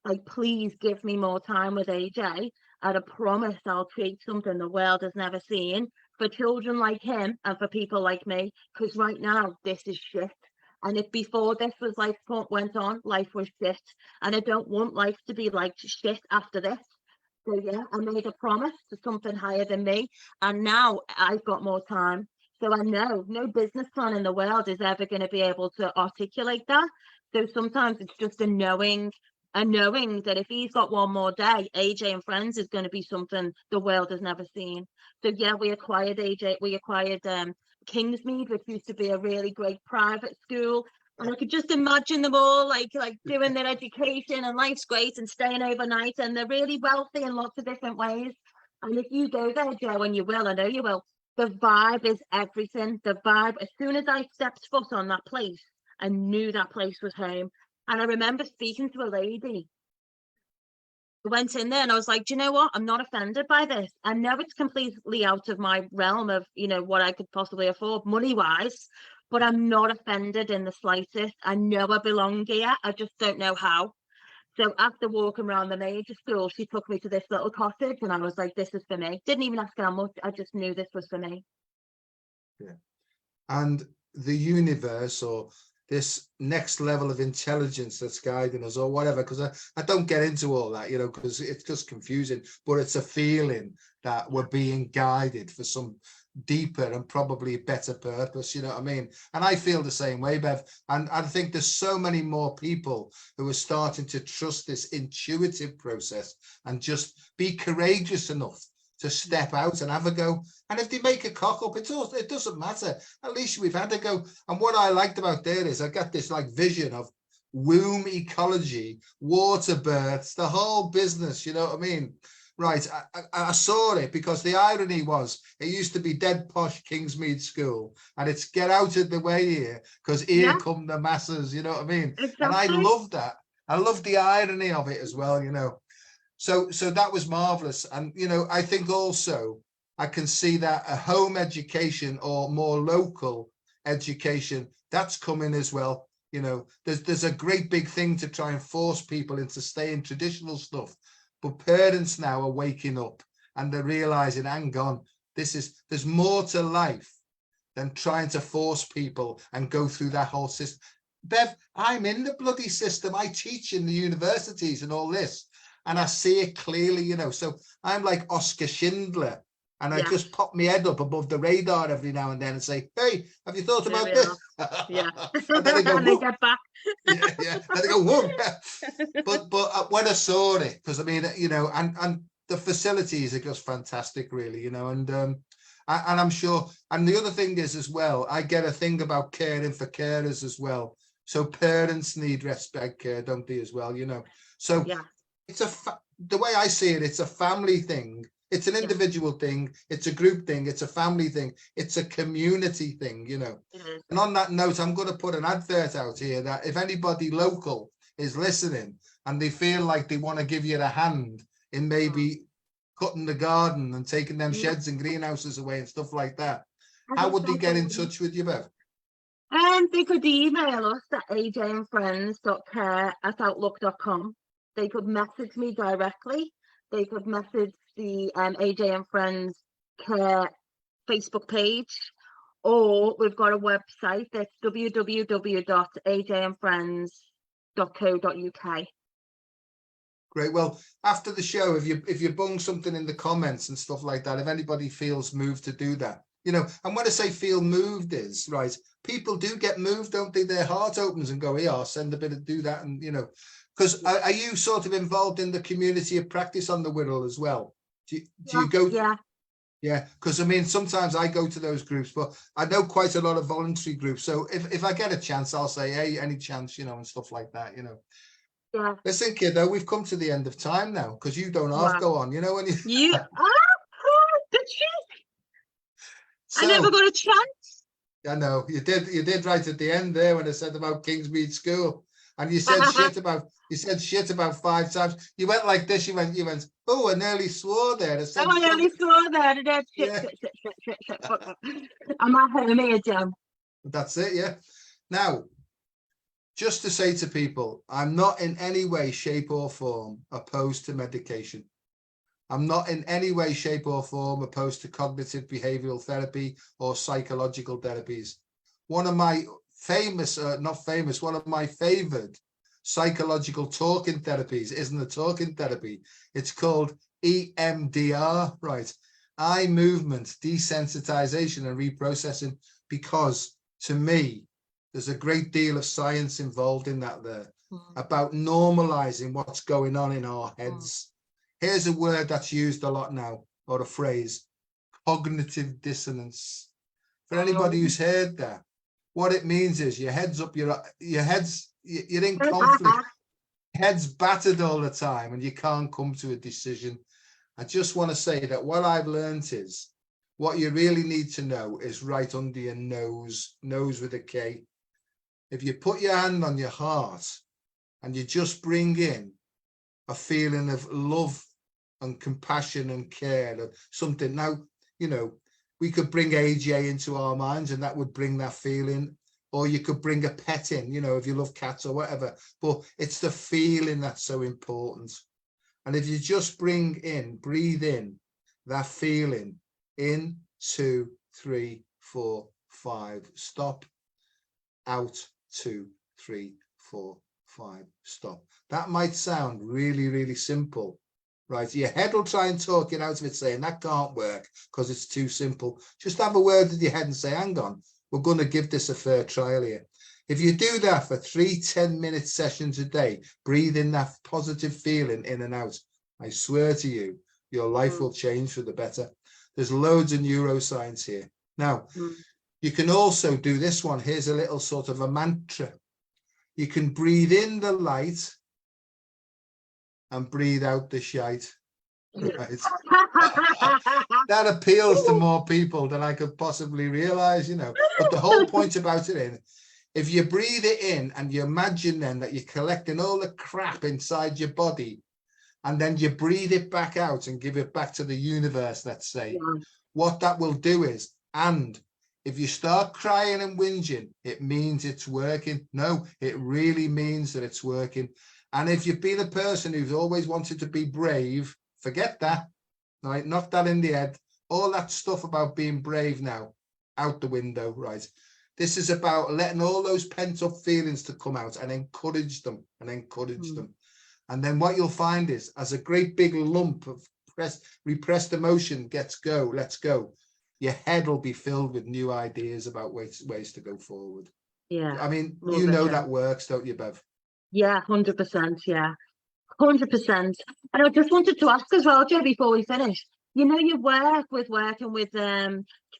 Like, please give me more time with AJ. And I promise I'll create something the world has never seen for children like him and for people like me. Because right now, this is shit. And if before this was life went on, life was shit. And I don't want life to be like shit after this. So yeah, I made a promise to something higher than me. And now I've got more time. So I know no business plan in the world is ever going to be able to articulate that. So sometimes it's just a knowing that if he's got one more day, AJ and Friends is going to be something the world has never seen. So yeah, we acquired Kingsmead, which used to be a really great private school. And I could just imagine them all like doing their education, and life's great and staying overnight, and they're really wealthy in lots of different ways. And if you go there, Joe, and you will, I know you will, the vibe is everything. The vibe, as soon as I stepped foot on that place, I knew that place was home. And I remember speaking to a lady. I went in there and I was like, do you know what? I'm not offended by this. I know it's completely out of my realm of, what I could possibly afford money-wise, but I'm not offended in the slightest. I know I belong here. I just don't know how. So after walking around the major school, she took me to this little cottage and I was like, this is for me. Didn't even ask how much. I just knew this was for me. Yeah. And the universe, or this next level of intelligence that's guiding us, or whatever, because I don't get into all that, because it's just confusing, but it's a feeling that we're being guided for some deeper and probably better purpose, you know what I mean? And I feel the same way, Bev. And I think there's so many more people who are starting to trust this intuitive process and just be courageous enough to step out and have a go. And if they make a cock up, it doesn't matter. At least we've had a go. And what I liked about there is I got this like vision of womb ecology, water births, the whole business, you know what I mean? Right, I saw it because the irony was it used to be dead posh Kingsmead School, and it's get out of the way here because here come the masses, you know what I mean? Exactly. And I love that. I love the irony of it as well, So that was marvelous. And, I think also I can see that a home education or more local education, that's coming as well. There's a great big thing to try and force people into staying traditional stuff. But parents now are waking up and they're realizing, hang on, there's more to life than trying to force people and go through that whole system. Bev, I'm in the bloody system. I teach in the universities and all this. And I see it clearly, so I'm like Oscar Schindler, and I just pop my head up above the radar every now and then and say, hey, have you thought about this? Yeah. And then I go, and they get back. yeah. Then I go, whoa. But when I saw it, because I mean, and the facilities are just fantastic, really, and I'm sure. And the other thing is as well, I get a thing about caring for carers as well. So parents need respect care, don't they, as well, So it's the way I see it, it's a family thing. It's an individual thing. It's a group thing. It's a family thing. It's a community thing, And on that note, I'm going to put an advert out here that if anybody local is listening and they feel like they want to give you a hand in maybe cutting the garden and taking them sheds and greenhouses away and stuff like that, how would they get in touch with you, Bev? They could email us at ajandfriends.care@outlook.com. They could message me directly. They could message the AJ and Friends Care Facebook page, or we've got a website that's www.ajandfriends.co.uk. Great. Well, after the show, if you bung something in the comments and stuff like that, if anybody feels moved to do that, and when I say feel moved is, right, people do get moved, don't they? Their heart opens and go, yeah, I'll send a bit of do that. And, because are you sort of involved in the community of practice on the Wirral as well? Do you go? Yeah, because I mean, sometimes I go to those groups, but I know quite a lot of voluntary groups. So if I get a chance, I'll say, hey, any chance, and stuff like that, Yeah. Listen, kiddo, we've come to the end of time now because you don't half go on, when you the cheek. So, I never got a chance. I know you did right at the end there when I said about Kingsmead School, and you said shit about 5 times. You went like this. You went. Oh, I nearly swore there. I nearly swore there. Shit. I'm at home here, Joe. That's it. Yeah. Now, just to say to people, I'm not in any way, shape or form opposed to medication. I'm not in any way, shape or form opposed to cognitive behavioral therapy or psychological therapies. One of my one of my favored psychological talking therapies isn't a talking therapy. It's called EMDR, right? Eye movement, desensitization and reprocessing, because to me, there's a great deal of science involved in that there about normalizing what's going on in our heads. Here's a word that's used a lot now, or a phrase, cognitive dissonance. For anybody who's heard that, what it means is your head's up, you're in conflict, head's battered all the time, and you can't come to a decision. I just want to say that what I've learned is what you really need to know is right under your nose with a K. If you put your hand on your heart and you just bring in a feeling of love and compassion and care or something. Now, you know, we could bring AJ into our minds and that would bring that feeling, or you could bring a pet in, you know, if you love cats or whatever, but it's the feeling that's so important. And if you just breathe in that feeling, in, 2, 3, 4, 5, stop, out, 2, 3, 4, 5, stop. That might sound really, really simple, right? Your head will try and talk you out of it, saying that can't work because it's too simple. Just have a word with your head and say, hang on, we're going to give this a fair trial here. If you do that for 3 10-minute sessions a day, breathe in that positive feeling in and out, I swear to you, your life will change for the better. There's loads of neuroscience here. Now, you can also do this one. Here's a little sort of a mantra. You can breathe in the light and breathe out the shite. Right? That appeals to more people than I could possibly realize, you know. But the whole point about it, if you breathe it in and you imagine then that you're collecting all the crap inside your body, and then you breathe it back out and give it back to the universe, let's say, what that will do is, and if you start crying and whinging, it means it's working. No, it really means that it's working. And if you've been a person who's always wanted to be brave, forget that, right? Knock that in the head. All that stuff about being brave now, out the window, right? This is about letting all those pent up feelings to come out and encourage them and encourage them. And then what you'll find is, as a great big lump of repressed emotion lets go, your head will be filled with new ideas about ways to go forward. Yeah. I mean, you know that works, don't you, Bev? Yeah, 100%. Yeah, 100%. And I just wanted to ask as well, Joe, before we finish, you know, you working with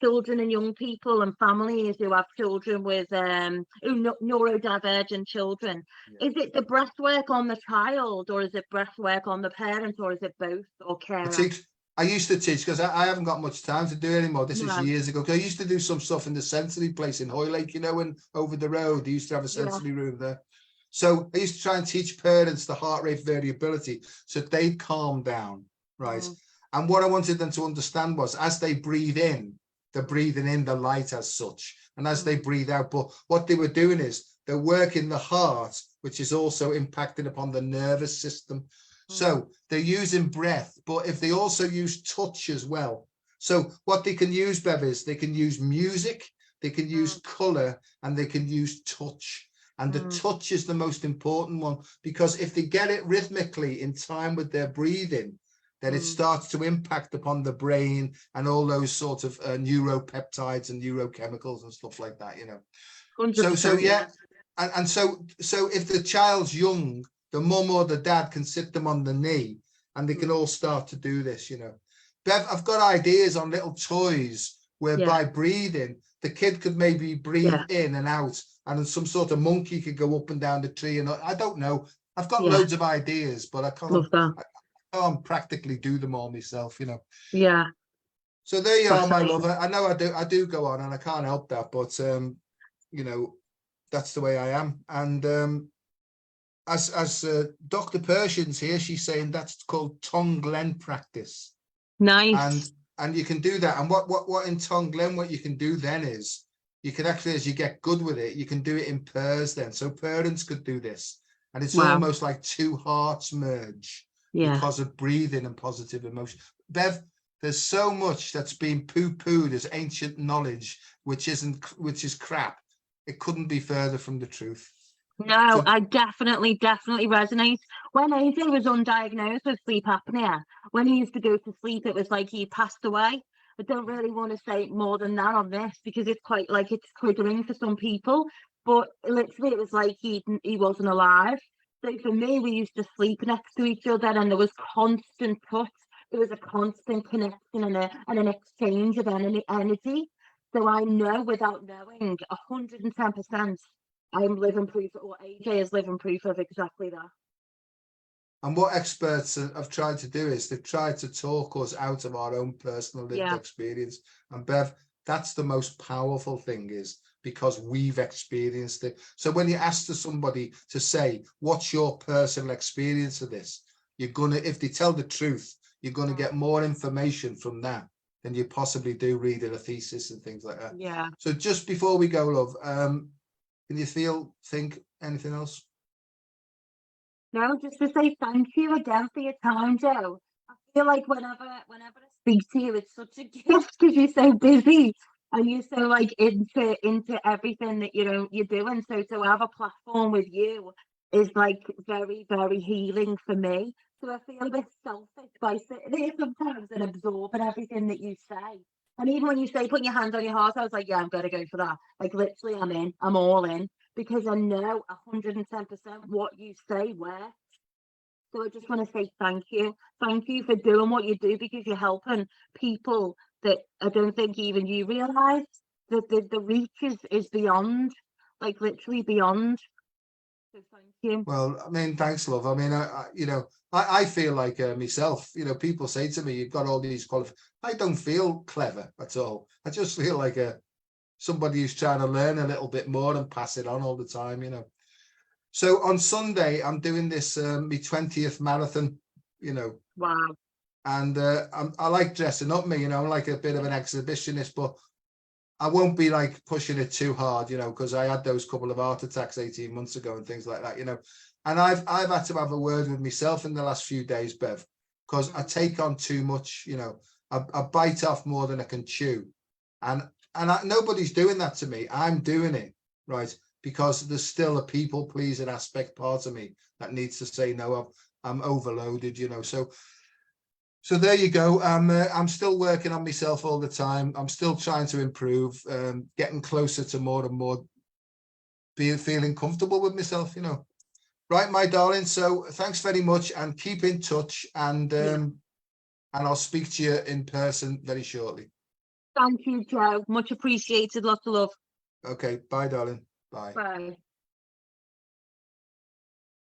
children and young people and families who have children with neurodivergent children. Is it the breath work on the child, or is it breath work on the parent, or is it both, or carer? I used to teach, because I haven't got much time to do it anymore. This is years ago. I used to do some stuff in the sensory place in Hoylake, you know, and over the road, they used to have a sensory room there. So I used to try and teach parents the heart rate variability so they'd calm down, right? And what I wanted them to understand was, as they breathe in, they're breathing in the light as such. And as they breathe out, but what they were doing is they're working the heart, which is also impacting upon the nervous system. So they're using breath, but if they also use touch as well. So what they can use, Bev, is they can use music, they can use color, and they can use touch. And the touch is the most important one, because if they get it rhythmically in time with their breathing, then it starts to impact upon the brain and all those sort of neuropeptides and neurochemicals and stuff like that, you know. So yeah. And so if the child's young, the mum or the dad can sit them on the knee and they can all start to do this, you know. Bev, I've got ideas on little toys where by breathing, the kid could maybe breathe in and out, and some sort of monkey could go up and down the tree. And I don't know. I've got loads of ideas, but I can't practically do them all myself, you know. Yeah. So there you are, my love. I know I do go on and I can't help that, but you know, that's the way I am. And as Dr. Pershing's here, she's saying that's called Tonglen practice. Nice. And you can do that. And what in Tonglen, what you can do then is you can actually, as you get good with it, you can do it in pairs then. So parents could do this. And it's Wow. almost like two hearts merge Yeah. because of breathing and positive emotion. Bev, there's so much that's been poo-pooed as ancient knowledge, which is crap. It couldn't be further from the truth. No, So, I definitely resonate. When AJ was undiagnosed with sleep apnea, when he used to go to sleep, it was like he passed away. I don't really want to say more than that on this because it's quite like it's triggering for some people. But literally, it was like he wasn't alive. So for me, we used to sleep next to each other, and there was constant touch. There was a constant connection and an exchange of energy. So I know without knowing 110%. I'm living proof, or AJ is living proof of exactly that. and what experts have tried to do is they've tried to talk us out of our own personal lived experience. And Bev, that's the most powerful thing, is because we've experienced it. So when you ask to somebody to say, what's your personal experience of this? You're gonna, if they tell the truth, you're gonna get more information from that than you possibly do reading a thesis and things like that. Yeah. So just before we go, love, can you think anything else? No, just to say thank you again for your time, Joe. I feel like whenever I speak to you, it's such a gift because you're so busy and you're so like into everything that you're doing. So to have a platform with you is like very, very healing for me. So I feel a bit selfish by sitting here sometimes and absorbing everything that you say. And even when you say putting your hand on your heart, I was like, yeah, I'm gonna go for that. Like literally, I'm in. I'm all in because I know 110% what you say works. So I just want to say thank you. Thank you for doing what you do because you're helping people that I don't think even you realise that the reach is beyond, like literally beyond. So thank you. Well, I mean, thanks, love. I mean, I feel like myself, people say to me, you've got all these qualifications. I don't feel clever at all. I just feel like somebody who's trying to learn a little bit more and pass it on all the time. So on Sunday, I'm doing this, my 20th marathon, Wow. and I like dressing up me, I'm like a bit of an exhibitionist, but I won't be like pushing it too hard, because I had those couple of heart attacks 18 months ago and things like that, and I've had to have a word with myself in the last few days, Bev, because I take on too much, I bite off more than I can chew, and nobody's doing that to me. I'm doing it, right? Because there's still a people pleasing aspect part of me that needs to say no. I'm overloaded, so there you go. I'm still working on myself all the time. I'm still trying to improve, getting closer to more and more feeling comfortable with myself, Right, my darling. So thanks very much and keep in touch, and I'll speak to you in person very shortly. Thank you, Joe. Much appreciated. Lots of love. Okay, bye, darling. Bye. Bye.